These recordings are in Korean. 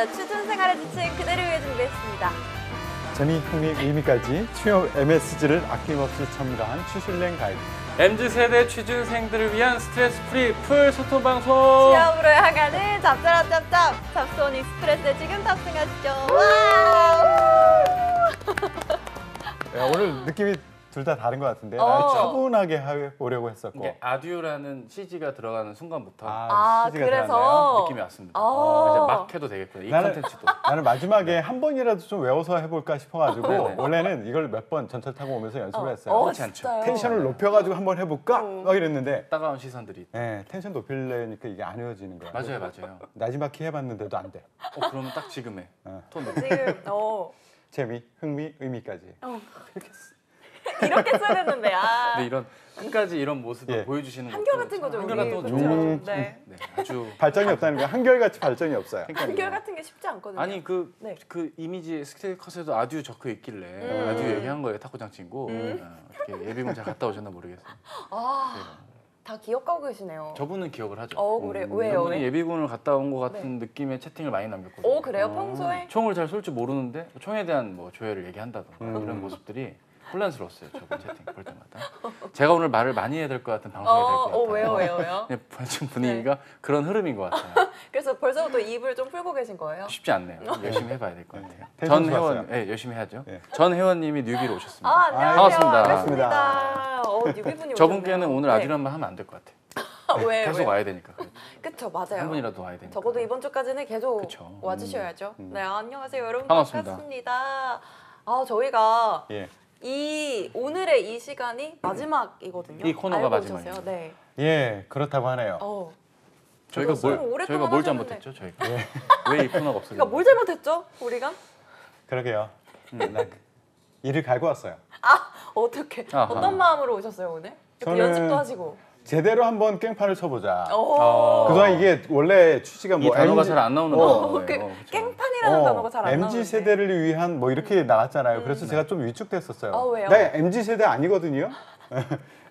자, 취준 생활에 지친 그대를 위해 준비했습니다. 재미, 흥미, 의미까지 취업 MSG를 아낌없이 첨가한 취술랭 가이드. MZ세대 취준생들을 위한 스트레스 프리 풀 소통 방송. 취업으로 향하는 잡잡 잡소원 익스프레스에 지금 탑승하시죠. 야, 오늘 느낌이 둘 다 다른 것 같은데 차분하게 해보려고 했었고. 이게 아듀라는 CG가 들어가는 순간부터 CG가 그래서 들어갔나요? 느낌이 왔습니다. 이제 막 해도 되겠구나. 이 컨텐츠도. 나는 마지막에 한 번이라도 좀 외워서 해볼까 싶어가지고 네네. 원래는 이걸 몇 번 전철 타고 오면서 연습을 했어요. 그렇지 않죠. 진짜요? 텐션을 높여가지고 한번 해볼까? 막 이랬는데 따가운 시선들이. 텐션 높이려니까 이게 안 외워지는 거야. 맞아요. 나지막히 해봤는데도 안 돼. 그러면 딱 지금의 톤 높이. 지금 재미, 흥미, 의미까지. 이렇게 써야 되는데 근데 이런 끝까지 이런 모습을 예. 보여주시는 한결같은 거죠. 한결같은 거 우리. 좋은 그쵸? 거죠. 네. 네, 아주 발전이 없다는 거야. 한결같이 발전이 없어요. 한결같은 게 쉽지 않거든요. 아니 그 네. 이미지 스크린컷에도 아듀 적혀 있길래 아듀 얘기한 거예요. 탁구장 친구. 어떻게 예비군 잘 갔다 오셨나 모르겠어요. 다 기억하고 계시네요. 저분은 기억을 하죠. 그래. 왜요? 저분이 왜? 예비군을 갔다 온 것 같은 느낌의 채팅을 많이 남겼거든요. 그래요? 평소에? 총을 잘 쏠 줄 모르는데 총에 대한 뭐 조회를 얘기한다던가 그런 모습들이 혼란스러웠어요. 저번 채팅 볼 때마다. 제가 오늘 말을 많이 해야 될 것 같은 방송이 될 것 같아요. 왜요? 네, 지금 분위기가 그런 흐름인 것 같아요. 그래서 벌써부터 입을 좀 풀고 계신 거예요? 쉽지 않네요. 열심히 해봐야 될 것 같아요. 텐션 전 좋았어요. 회원, 열심히 해야죠. 예. 전 회원님이 뉴비로 오셨습니다. 안녕하세요. 반갑습니다. 반갑습니다. 뉴비분이 저분께는 오셨네요. 오늘 아듀란만 하면 안 될 것 같아요. 왜? 계속 와야 되니까. 그쵸, 맞아요. 한 분이라도 와야 되니까. 적어도 이번 주까지는 계속 그쵸. 와주셔야죠. 네, 안녕하세요, 여러분. 반갑습니다. 반갑습니다. 저희가 예. 오늘의 이 시간이 마지막이거든요. 이 코너가 알고 마지막이에요. 오셨어요? 네. 예, 그렇다고 하네요. 저희가 저도 오랫동안 저희가 뭘 하셨는데. 잘못했죠? 저희가 왜 이 코너가 없어졌나요? 그러니까 뭘 잘못했죠, 우리가? 그러게요. 나 일을 갈고 왔어요. 어떻게? 아하. 어떤 마음으로 오셨어요 오늘? 이렇게 저는- 연습도 하시고. 제대로 한번 깽판을 쳐보자. 오. 그동안 이게 원래 취지가 이 뭐 단어가 MZ 잘 안 나오는 그 단어예요. 그쵸? 깽판이라는 단어가 잘 안 나오는데. MZ 세대를 위한 뭐 이렇게 나왔잖아요. 그래서 제가 좀 위축됐었어요. 왜요? 나 MZ 세대 아니거든요.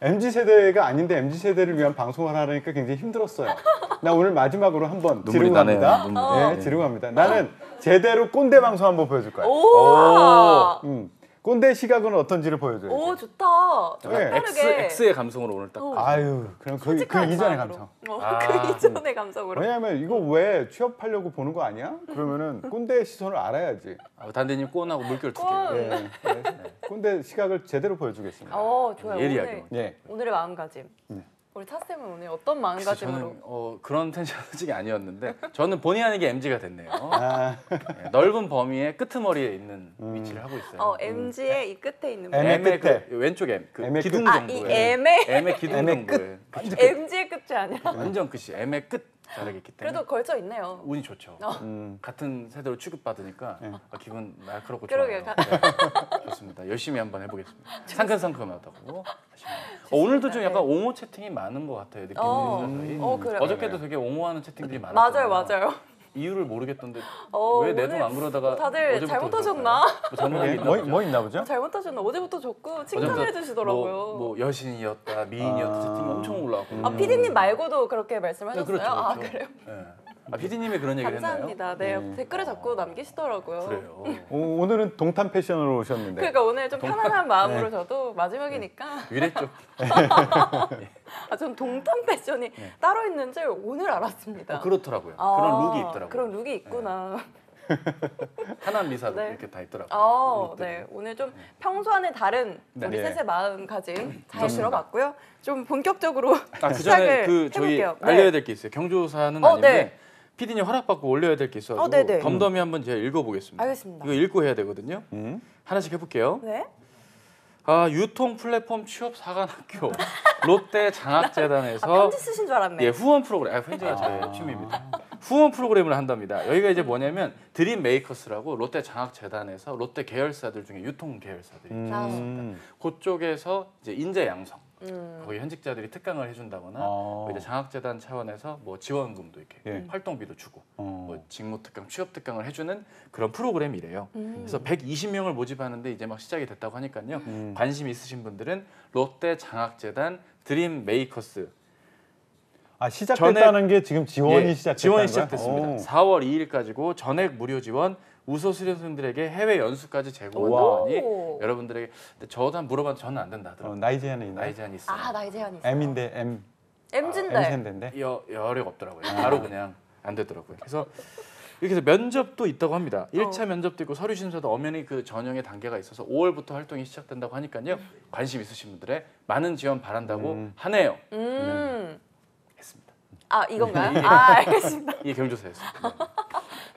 MZ 세대가 아닌데 MZ 세대를 위한 방송을 하려니까 굉장히 힘들었어요. 나 오늘 마지막으로 한번 눈물이 지르고 나네요, 갑니다. 눈물이. 네, 지르고 갑니다. 나는 제대로 꼰대 방송 한번 보여줄 거야. 오. 꼰대 시각은 어떤지를 보여줘야지. 오, 좋다. 좀 네. 다르게. X의 감성으로 오늘 딱. 아유, 그럼 그 솔직한 이전의 마음으로. 감성. 그 이전의 감성으로. 왜냐하면 이거 왜 취업하려고 보는 거 아니야? 그러면은 꼰대의 시선을 알아야지. 단대님 꼰하고 물결 두 개. 꼰. 예, 꼰대 시각을 제대로 보여주겠습니다. 좋아요. 예리하게. 예. 오늘의 마음가짐. 우리 차쌤은 오늘 어떤 마음가짐으로? 저는 그런 텐션 솔직히 아니었는데 저는 본의 아니게 MG가 됐네요. 아, 예, 넓은 범위의 끄트머리에 있는 위치를 하고 있어요. MG의 이 끝에 있는 M. 분. M의 끝에. 그 왼쪽 M, 그 M의 기둥 끝. 정도에. 이 M의 M의 기둥 M의 정도에. MG의 끝이 아니야. 완전 끝이 M의 끝 자락이 있기 때문에 그래도 걸쳐 있네요. 운이 좋죠. 같은 세대로 취급받으니까 기분 날카롭고 그러게요. 좋아요. 네. 좋습니다. 열심히 한번 해보겠습니다. 상큼상큼하다고. 오늘도 좀 약간 옹호 채팅이 많은 것 같아요. 느낌이. 그래요. 어저께도 되게 옹호하는 채팅들이 많았어요. 맞아요. 이유를 모르겠던데 왜 내 돈 안 오늘 그러다가 다들 어제부터 잘못하셨나? 그럴까요? 뭐 잘못한 게 있나 보죠? 뭐 있나 보죠? 잘못하셨나? 어제부터 적고 칭찬해 어제부터 주시더라고요. 뭐 여신이었다, 미인이었다 채팅이 엄청 올라왔고. PD님 말고도 그렇게 말씀하셨어요? 그렇죠. 그래요? 네. PD님이 그런 얘기를 감사합니다. 했나요? 네, 댓글에 자꾸 남기시더라고요. 그래요. 오늘은 동탄 패션으로 오셨는데. 그러니까 오늘 좀 편안한 마음으로 저도 마지막이니까 위랬죠. 전 동탄 패션이 따로 있는 줄 오늘 알았습니다. 그렇더라고요. 그런 룩이 있더라고요. 그런 룩이 있구나. 하나는 미사도 네. 이렇게 다 있더라고요. 네. 오늘 좀 평소와는 다른 네. 우리 네. 셋의 마음가짐 잘 들어봤고요. 좀 본격적으로 그 시작을 전에 저희 해볼게요. 알려야 될 게 있어요. 경조사는 네. 아닌데 PD님 허락받고 올려야 될 게 있어가지고 네네. 덤덤히 한번 제가 읽어보겠습니다. 알겠습니다. 이거 읽고 해야 되거든요. 하나씩 해볼게요. 네. 유통 플랫폼 취업 사관학교 롯데 장학재단에서 편지 쓰신 줄 알았네. 예, 후원 프로그램. 편지가 저의 취미입니다. 후원 프로그램을 한답니다. 여기가 이제 뭐냐면 드림 메이커스라고 롯데 장학재단에서 롯데 계열사들 중에 유통 계열사들이 있습니다. 그쪽에서 이제 인재 양성. 거기 현직자들이 특강을 해준다거나 이제 장학재단 차원에서 뭐 지원금도 이렇게 활동비도 주고 뭐 직무 특강, 취업 특강을 해주는 그런 프로그램이래요. 그래서 120명을 모집하는데 이제 막 시작이 됐다고 하니까요. 관심 있으신 분들은 롯데 장학재단 드림 메이커스 아 시작됐다는 게 지금 지원이 예, 시작됐다는 지원이 거야? 시작됐습니다. 오. 4월 2일까지고 전액 무료 지원, 우수 수료생들에게 해외 연수까지 제공한다고 오. 하니 여러분들에게 근데 저도 한 물어봤는데 저는 안 된다 하더라고요. 나이 제한이 있나요? 나이 제한이 있어요. 아 나이 제한이 있어요. M인데 M MZ인데. M세대인데. 여력 없더라고요. 바로 그냥 안 되더라고요. 그래서 이렇게 해서 면접도 있다고 합니다. 1차 면접도 있고 서류 심사도 엄연히 그 전형의 단계가 있어서 5월부터 활동이 시작된다고 하니까요. 관심 있으신 분들의 많은 지원 바란다고 하네요. 했습니다. 아 이건가요? 아 알겠습니다. 이게 경조사였습니다.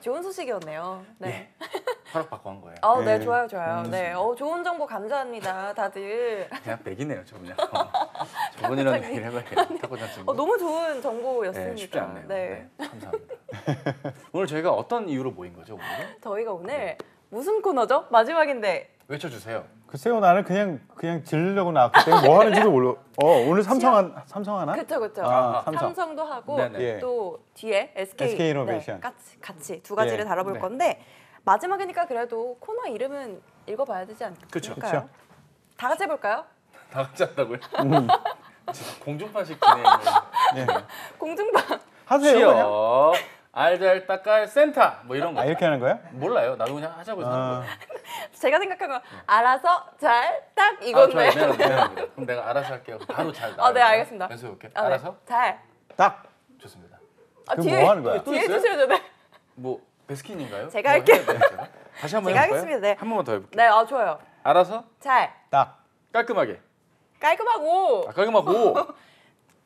좋은 소식이었네요. 네. 네. 허락받고 한 거예요. 네, 네. 좋아요, 좋아요. 네, 좋은 정보 감사합니다, 다들. 그냥 백이네요, 저 그냥. 저분이라는 얘기를 해봐야 타고 자신 너무 좋은 정보였습니다. 네, 쉽지 않네요. 네. 네, 감사합니다. 오늘 저희가 어떤 이유로 모인 거죠, 오늘? 저희가 오늘 무슨 코너죠? 마지막인데. 외쳐주세요. 글쎄요, 나는 그냥 질르려고 나왔기 때문에 뭐 하는지도 몰라. 오늘 삼성 하나? 그쵸, 그쵸. 아, 삼성. 삼성도 하고 네네. 예. 또 뒤에 SK 이노베이션. 네, 같이 두 가지를 예. 다뤄볼 네. 건데 마지막이니까 그래도 코너 이름은 읽어봐야 되지 그쵸. 않을까요? 그쵸. 다 같이 해볼까요? 다 같이 한다고요? 진짜 공중파식 진행을. 예. 공중파. 하세요, 그냥. 취업, 알잘딱깔 센터 뭐 이런 거. 아, 이렇게 하는 거야? 몰라요. 나도 그냥 하자고 해서 하는 거예요. 제가 생각한 건 알아서 잘 딱 아, 이건데. 좋아요. 미안합니다. 그럼 내가 알아서 할게요. 바로 잘 나와요. 네, 알겠습니다. 연습해볼게요. 네. 알아서? 잘. 딱. 좋습니다. 그럼 뭐 하는 거야? 또 뒤에 있어요? 해주셔야죠. 네. 뭐 베스킨인가요? 제가 뭐 할게요. 해야 돼요, 제가? 다시 한번 제가 해볼까요? 하겠습니다. 네. 한 번만 더 해볼게요. 네, 좋아요. 알아서? 잘. 딱. 깔끔하게. 깔끔하고. 깔끔하고.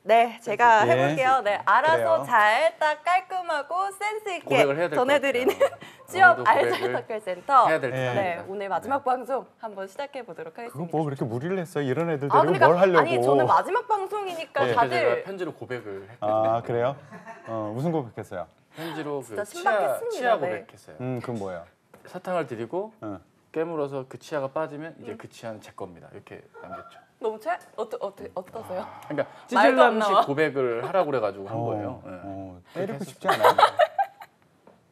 네, 제가 예. 해볼게요. 네, 알아서 그래요. 잘, 딱 깔끔하고 센스 있게 고백을 해야 될것 전해드리는 같아요. 취업 오늘도 고백을 알잘딱깔 센터. 해야 될 예. 듯합니다. 네, 오늘 마지막 방송 한번 시작해 보도록 그거 하겠습니다. 뭐 그렇게 무리를 했어? 이런 애들 아, 데리고 그러니까 뭘 하려고? 아니 저는 마지막 방송이니까 예. 제가 다들 편지로 고백을 했거든요. 아, 그래요? 무슨 고백했어요? 편지로 진짜 그 신박했습니다. 치아 네. 고백했어요. 그건 뭐예요? 사탕을 드리고 어. 깨물어서 그 치아가 빠지면 이제 그 치아는 제 겁니다. 이렇게 남겼죠. 너무 어떠세요? 그러니까 말도 안 나와. 찌질남식 고백을 하라고 그래가지고 한 거예요. 네. 때리고 싶지 않아요?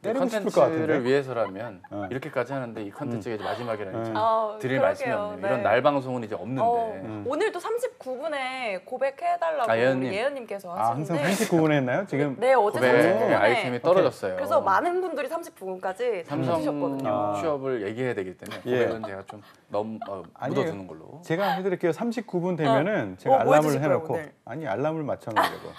때리고 싶을 것 컨텐츠를 같은데. 위해서라면 어. 이렇게까지 하는데 이 컨텐츠가 이제 마지막이라니 참 드릴 그러게요. 말씀이 없네요. 네. 이런 날 방송은 이제 없는데. 오늘도 39분에 고백해달라고 아, 예은님. 우리 예은님께서 항상 하시는데 39분 했나요? 지금 네, 어제 고백 39분에 아이템이 떨어졌어요. 그래서 많은 분들이 39분까지 삼성 해주셨거든요. 취업을 얘기해야 되기 때문에 예. 고백은 제가 좀 너무 아니에요. 묻어두는 걸로. 제가 해드릴게요. 39분 되면은 제가 뭐 알람을 해주실 거예요, 해놓고 오늘? 아니 알람을 맞춰놓으려고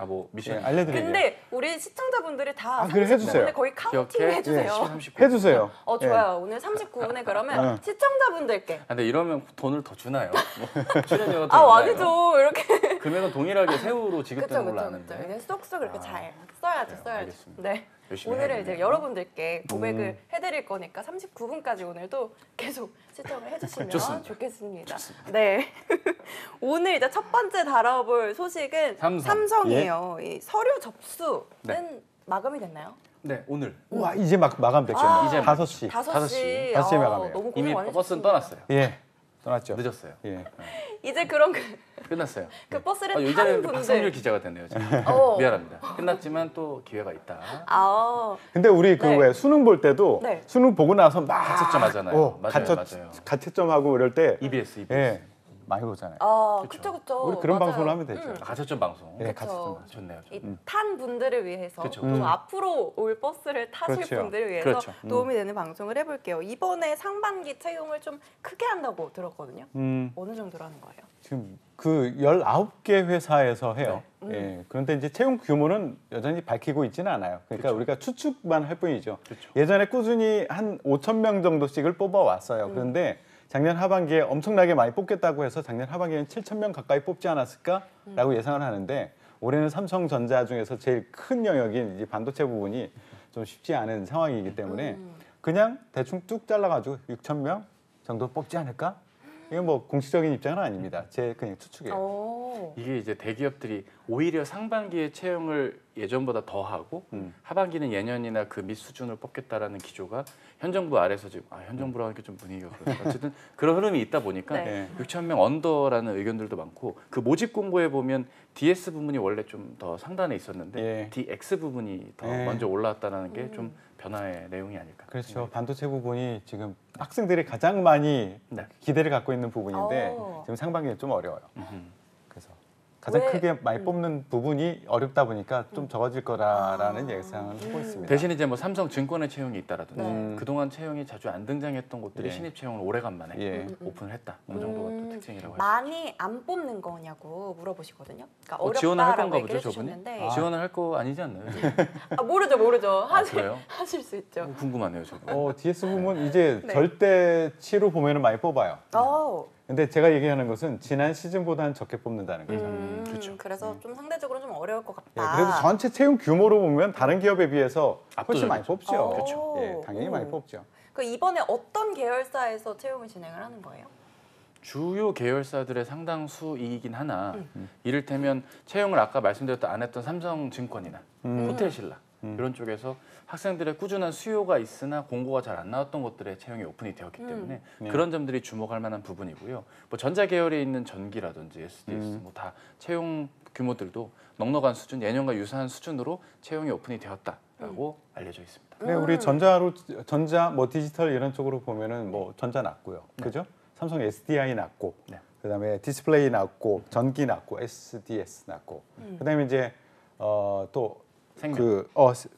뭐 예, 미션 알려드릴게요. 근데 우리 시청자분들이 다 아, 그래, 해주세요. 39분에 거의 카운팅 기억해? 해주세요. 39분. 해주세요. 좋아요. 오늘 39분에 그러면 어. 시청자분들께 아, 근데 이러면 돈을 더 주나요? 뭐 출연료가 더 아 주나요? 아니죠 이렇게 금액은 동일하게 세후로 지급되는 걸로 그쵸 아는데. 이게 쏙쏙 이렇게 아, 잘 써야죠 그래요, 써야죠. 알겠습니다. 네. 열심히 오늘은 해야겠네요. 이제 여러분들께 고백을 해드릴 거니까 39분까지 오늘도 계속 시청을 해주시면 좋습니다. 좋겠습니다. 네. 오늘 이제 첫 번째 다뤄볼 소식은 삼성. 삼성이에요. 이 서류 접수는 네. 마감이 됐나요? 네, 오늘 와 이제 막 마감됐겠네. 아, 이제 5시. 5시. 5시에 마감해요. 너무 고생 이미 많으셨습니다. 버스는 떠났어요. 예, 떠났죠. 늦었어요. 예. 이제 그런 끝났어요. 그 버스를 이제는 타는 박성률 분들. 기자가 됐네요. 지금. 어. 미안합니다. 끝났지만 또 기회가 있다. 아, 근데 우리 그 네. 왜 수능 볼 때도 네. 수능 보고 나서 막 가채점 하잖아요. 맞아요, 맞아요. 가채점하고 이럴 때 EBS. 예, 많이 보잖아요. 그쵸 그쵸. 우리 그런 맞아요. 방송을 하면 되죠. 가채점 방송. 예, 그쵸. 가채점. 좋네요. 이 탄 분들을 위해서 그쵸. 또 앞으로 올 버스를 타실 그렇죠. 분들을 위해서 그렇죠. 도움이 되는 방송을 해볼게요. 이번에 상반기 채용을 좀 크게 한다고 들었거든요. 어느 정도로 하는 거예요? 지금 그 19개 회사에서 해요. 네. 예. 그런데 이제 채용 규모는 여전히 밝히고 있지는 않아요. 그러니까 우리가 추측만 할 뿐이죠. 그렇죠. 예전에 꾸준히 한 5천 명 정도씩을 뽑아 왔어요. 그런데 작년 하반기에 엄청나게 많이 뽑겠다고 해서 작년 하반기에는 7천 명 가까이 뽑지 않았을까라고 예상을 하는데 올해는 삼성전자 중에서 제일 큰 영역인 이제 반도체 부분이 좀 쉽지 않은 상황이기 때문에 그냥 대충 뚝 잘라가지고 6천 명 정도 뽑지 않을까? 이건 뭐 공식적인 입장은 아닙니다. 제 그냥 추측이에요. 오. 이게 이제 대기업들이 오히려 상반기에 채용을 예전보다 더 하고 하반기는 예년이나 그 밑 수준을 뽑겠다라는 기조가 현 정부 아래서 지금 현 정부라는 게 좀 분위기가 그렇죠. 어쨌든 그런 흐름이 있다 보니까 네. 6천 명 언더라는 의견들도 많고 그 모집 공고에 보면 DS 부분이 원래 좀 더 상단에 있었는데 예. DX 부분이 더 예. 먼저 올라왔다는 게 좀 변화의 내용이 아닐까. 그렇죠. 반도체 부분이 지금 학생들이 가장 많이 네. 기대를 갖고 있는 부분인데 오. 지금 상반기에 좀 어려워요. 음흠. 그래서 가장 왜? 크게 많이 뽑는 부분이 어렵다 보니까 좀 적어질 거라는 예상을 하고 있습니다. 대신 이제 뭐 삼성증권의 채용이 있다라든지 네. 그동안 채용이 자주 안 등장했던 곳들이 예. 신입 채용을 오래간만에 예. 오픈을 했다. 이 정도가 또 특징이라고 할수 많이 안 뽑는 거냐고 물어보시거든요. 그러니까 지원을 할 어렵다라고 건가 얘기를 보죠, 저분이? 해주셨는데 지원을 할 거 아니지 않나요? 모르죠. 그래요? 하실 수 있죠. 궁금하네요, 저도. DS 부문 이제 네. 절대치로 보면은 많이 뽑아요. 어. 근데 제가 얘기하는 것은 지난 시즌보다는 적게 뽑는다는 거죠. 그렇죠. 그래서 좀 상대적으로 좀 어려울 것 예, 같다. 그래도 전체 채용 규모로 보면 다른 기업에 비해서 훨씬 많이 뽑죠. 그렇죠. 예, 당연히 많이 뽑죠. 그 이번에 어떤 계열사에서 채용을 진행을 하는 거예요? 주요 계열사들의 상당수이긴 하나 이를테면 채용을 아까 말씀드렸던 안 했던 삼성증권이나 호텔신라 이런 쪽에서 학생들의 꾸준한 수요가 있으나 공고가 잘 안 나왔던 곳들의 채용이 오픈이 되었기 때문에 그런 점들이 주목할 만한 부분이고요. 뭐 전자계열에 있는 전기라든지 SDS 뭐 다 채용 규모들도 넉넉한 수준, 예년과 유사한 수준으로 채용이 오픈이 되었다라고 알려져 있습니다. 네, 우리 전자 뭐 디지털 이런 쪽으로 보면은 뭐 전자 났고요. 그죠? 삼성 SDI 났고, 네. 그다음에 디스플레이 났고, 전기 났고, SDS 났고, 그다음에 이제 또 생명.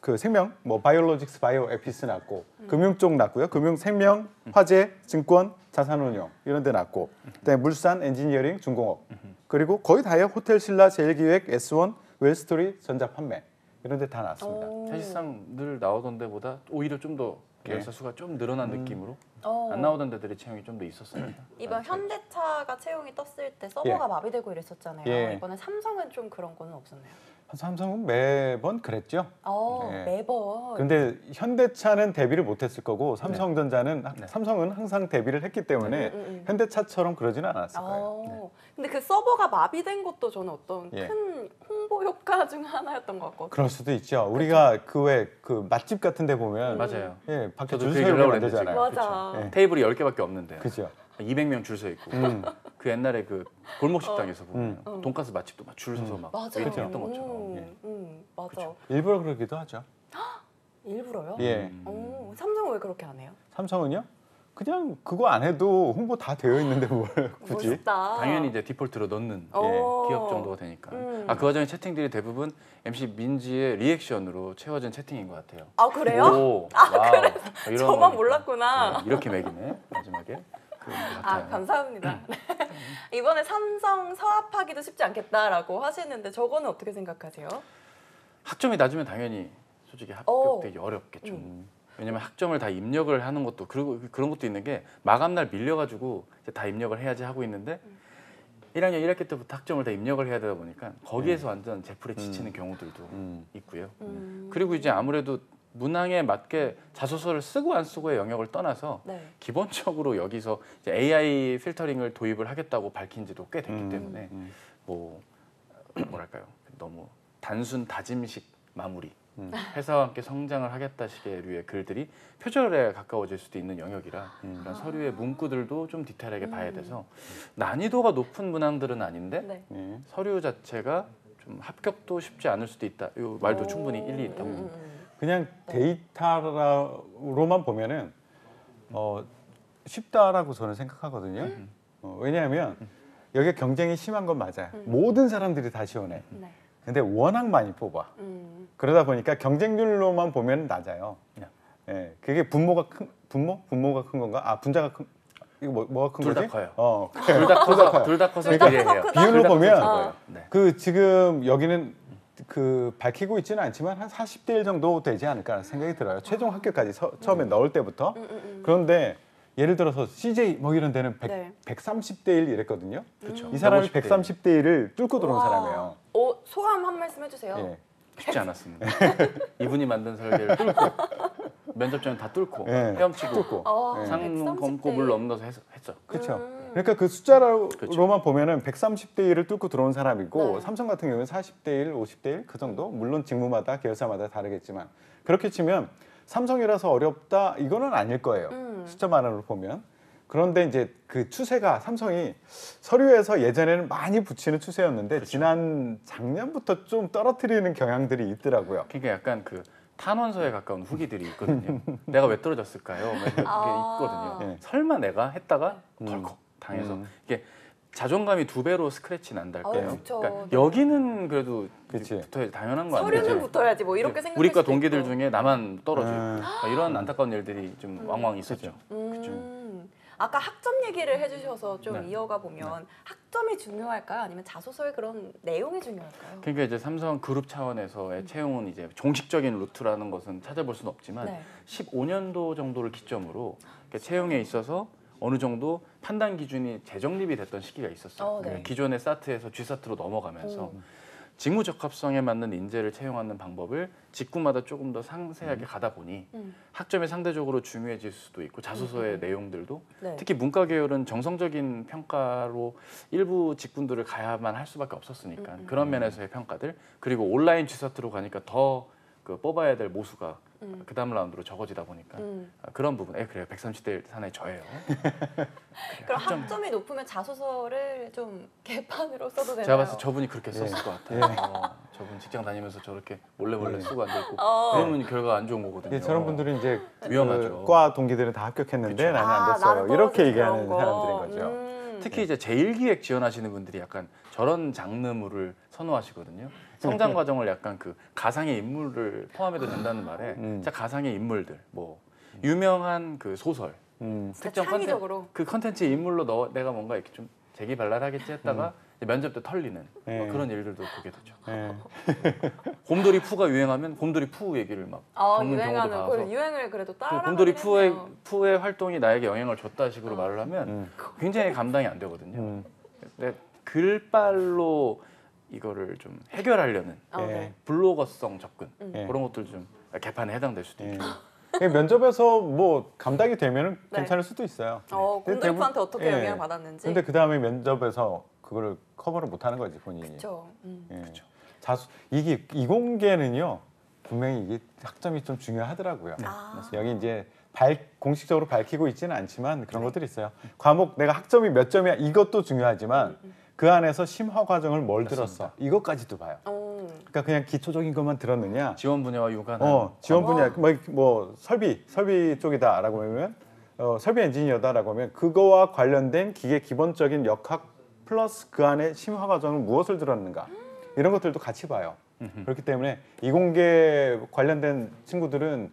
그 생명, 뭐 바이올로직스, 바이오 에피스 났고, 금융 쪽 났고요. 금융, 생명, 화재, 증권, 자산운용 이런 데 났고, 그다음에 물산, 엔지니어링, 중공업, 그리고 거의 다예요. 호텔, 신라, 제일기획, S1, 웰스토리, 전자판매 이런 데 다 났습니다. 사실상 늘 나오던 데보다 오히려 좀 더 계열사 수가 좀 늘어난 느낌으로 안 나오던 데들의 채용이 좀 더 있었습니다. 이번 현대차가 채용이 떴을 때 서버가 마비되고 이랬었잖아요. 예. 이번에 삼성은 좀 그런 거는 없었나요? 삼성은 매번 그랬죠. 네. 매번. 근데 현대차는 대비를 못했을 거고 삼성전자는 삼성은 항상 대비를 했기 때문에 현대차처럼 그러지는 않았을 거예요. 근데 그 서버가 마비된 것도 저는 어떤 예. 큰 홍보 효과 중 하나였던 것 같거든요. 그럴 수도 있죠. 우리가 그 왜 그 맛집 같은 데 보면 맞아요. 예, 밖에 저도 줄 그 서게 얘기를 만들잖아요. 맞아. 예. 테이블이 10개밖에 없는데 그죠. 200명 줄 서 있고 그 옛날에 그 골목 식당에서 보면 돈가스 맛집도 막 줄 서서 막 맞아. 이렇게 했던 것처럼 맞아. 일부러 그러기도 하죠. 일부러요? 예. 삼성은 왜 그렇게 안 해요? 삼성은요? 그냥 그거 안 해도 홍보 다 되어 있는데 뭘 굳이? 멋있다. 당연히 이제 디폴트로 넣는 오. 기업 정도가 되니까. 그 와중에 채팅들이 대부분 MC 민지의 리액션으로 채워진 채팅인 것 같아요. 아 그래요? 오, 와우. 이런 저만 거니까. 몰랐구나. 네, 이렇게 매기네 마지막에. 그런 것 아 같아요. 감사합니다. 이번에 삼성 사업하기도 쉽지 않겠다라고 하시는데 저거는 어떻게 생각하세요? 학점이 낮으면 당연히 솔직히 합격되기 어렵겠죠. 왜냐면 학점을 다 입력을 하는 것도 그리고 그런 것도 있는 게 마감날 밀려가지고 이제 다 입력을 해야지 하고 있는데 1학년 1학기 때부터 학점을 다 입력을 해야 되다 보니까 거기에서 완전 제풀에 지치는 경우들도 있고요. 그리고 이제 아무래도 문항에 맞게 자소서를 쓰고 안 쓰고의 영역을 떠나서 네. 기본적으로 여기서 이제 AI 필터링을 도입을 하겠다고 밝힌 지도 꽤 됐기 때문에 뭐 뭐랄까요 너무 단순 다짐식 마무리 회사와 함께 성장을 하겠다식의 류의 글들이 표절에 가까워질 수도 있는 영역이라 그런 서류의 문구들도 좀 디테일하게 봐야 돼서 난이도가 높은 문항들은 아니는데 네. 서류 자체가 좀 합격도 쉽지 않을 수도 있다. 이 말도 충분히 일리 있다고 봅니다. 그냥 데이터로만 보면은 쉽다라고 저는 생각하거든요. 왜냐하면 여기 경쟁이 심한 건 맞아요. 모든 사람들이 다 지원해. 네. 근데 워낙 많이 뽑아. 그러다 보니까 경쟁률로만 보면 낮아요. 예, 그게 분모가 큰 건가? 아 분자가 큰 이거 뭐가 큰 둘 다 거지? 커요. 둘 다 커서 비례해요. 비율로 보면 거예요. 네. 그 지금 여기는 그 밝히고 있지는 않지만 한 40대 1 정도 되지 않을까 생각이 들어요. 최종 합격까지 처음에 넣을 때부터. 그런데 예를 들어서 CJ 뭐 이런 데는 130대 1 이랬거든요. 그렇죠. 이 사람이 150대 130대 1을 뚫고 들어온 사람이에요. 소감 한 말씀 해주세요. 예. 쉽지 않았습니다. 이분이 만든 설계를 뚫고 면접장을 다 뚫고 예. 헤엄치고 뚫고. 상문 검고 물 넘어서 했죠. 그렇죠. 그러니까 그 숫자로만 보면은 130대 1을 뚫고 들어온 사람이고 삼성 같은 경우는 40대 1, 50대 1 그 정도. 물론 직무마다 계열사마다 다르겠지만 그렇게 치면 삼성이라서 어렵다 이거는 아닐 거예요. 숫자만으로 보면. 그런데 이제 그 추세가 삼성이 서류에서 예전에는 많이 붙이는 추세였는데 지난 작년부터 좀 떨어뜨리는 경향들이 있더라고요. 그러니까 약간 그 탄원서에 가까운 후기들이 있거든요. 내가 왜 떨어졌을까요? 뭐 이렇게 있거든요. 설마 내가 했다가 덜컥 당해서 이게 자존감이 2배로 스크래치 난달까요? 그쵸. 그러니까 네. 여기는 그래도 그치. 붙어야 당연한 거 아니에요? 서류는 붙어야지 뭐 이렇게 생각할 우리과 수도 동기들 있고. 중에 나만 떨어지고 이런 안타까운 일들이 좀 왕왕 있었죠. 아까 학점 얘기를 해주셔서 좀 네. 이어가 보면 학점이 중요할까요? 아니면 자소서의 그런 내용이 중요할까요? 그러니까 이제 삼성 그룹 차원에서의 채용은 이제 종식적인 루트라는 것은 찾아볼 수는 없지만 네. 15년도 정도를 기점으로 채용에 있어서 어느 정도 판단 기준이 재정립이 됐던 시기가 있었어요. 네. 기존의 사트에서 G사트로 넘어가면서 직무 적합성에 맞는 인재를 채용하는 방법을 직구마다 조금 더 상세하게 가다 보니 학점이 상대적으로 중요해질 수도 있고 자소서의 내용들도 네. 특히 문과 계열은 정성적인 평가로 일부 직군들을 가야만 할 수밖에 없었으니까 그런 면에서의 평가들 그리고 온라인 G사트로 가니까 더 그 뽑아야 될 모수가 그 다음 라운드로 적어지다 보니까 그런 부분, 그래요. 130대 사나이 저예요. 그럼 학점이 높으면 자소서를 좀 개판으로 써도 되나요? 제가 봤을 때 저분이 그렇게 썼을 것 같아요. 저분 직장 다니면서 저렇게 몰래 쓰고 앉아있고 그러면 결과가 안 좋은 거거든요. 예, 저런 분들은 이제 위험하죠. 과 동기들은 다 합격했는데 그쵸. 나는 안 나는 됐어요. 이렇게 떨어진 얘기하는 그런 거. 사람들인 거죠. 특히 이제 제1기획 지원하시는 분들이 약간 저런 장르물을 선호하시거든요. 성장 과정을 약간 그 가상의 인물을 포함해도 된다는 말에 진짜 가상의 인물들, 뭐 유명한 그 소설, 특정 창의적으로. 그 컨텐츠의 인물로 내가 뭔가 이렇게 좀 재기발랄하겠지 했다가 이제 면접 때 털리는 네. 뭐 그런 일들도 보게 되죠. 예. 곰돌이 푸가 유행하면 곰돌이 푸 얘기를 막 적는 경우도 유행하는 봐서 그 유행을 그래도 그 따라. 곰돌이 푸의 활동이 나에게 영향을 줬다 식으로 말을 하면 굉장히 감당이 안 되거든요. 근데 글빨로 이거를 좀 해결하려는 네. 블로거성 접근 네. 그런 것들 좀 개판에 해당될 수도 있죠. 면접에서 뭐 감당이 되면 네. 괜찮을 수도 있어요. 곰돌이 대부분- 푸한테 어떻게 예. 영향을 받았는지. 근데 그 다음에 면접에서 그거를 커버를 못하는 거지 본인이. 그렇죠. 예. 이게 이공계는요 분명히 이게 학점이 좀 중요하더라고요. 여기 이제 공식적으로 밝히고 있지는 않지만 그런 것들이 있어요. 과목 내가 학점이 몇 점이야 이것도 중요하지만 그 안에서 심화 과정을 뭘 들었어 이것까지도 봐요. 그러니까 그냥 기초적인 것만 들었느냐. 지원 분야와 유관한 지원 분야 뭐 설비 쪽이다라고 하면 설비 엔지니어다라고 하면 그거와 관련된 기계 기본적인 역학 플러스 그 안에 심화 과정을 무엇을 들었는가 이런 것들도 같이 봐요. 그렇기 때문에 이공계 관련된 친구들은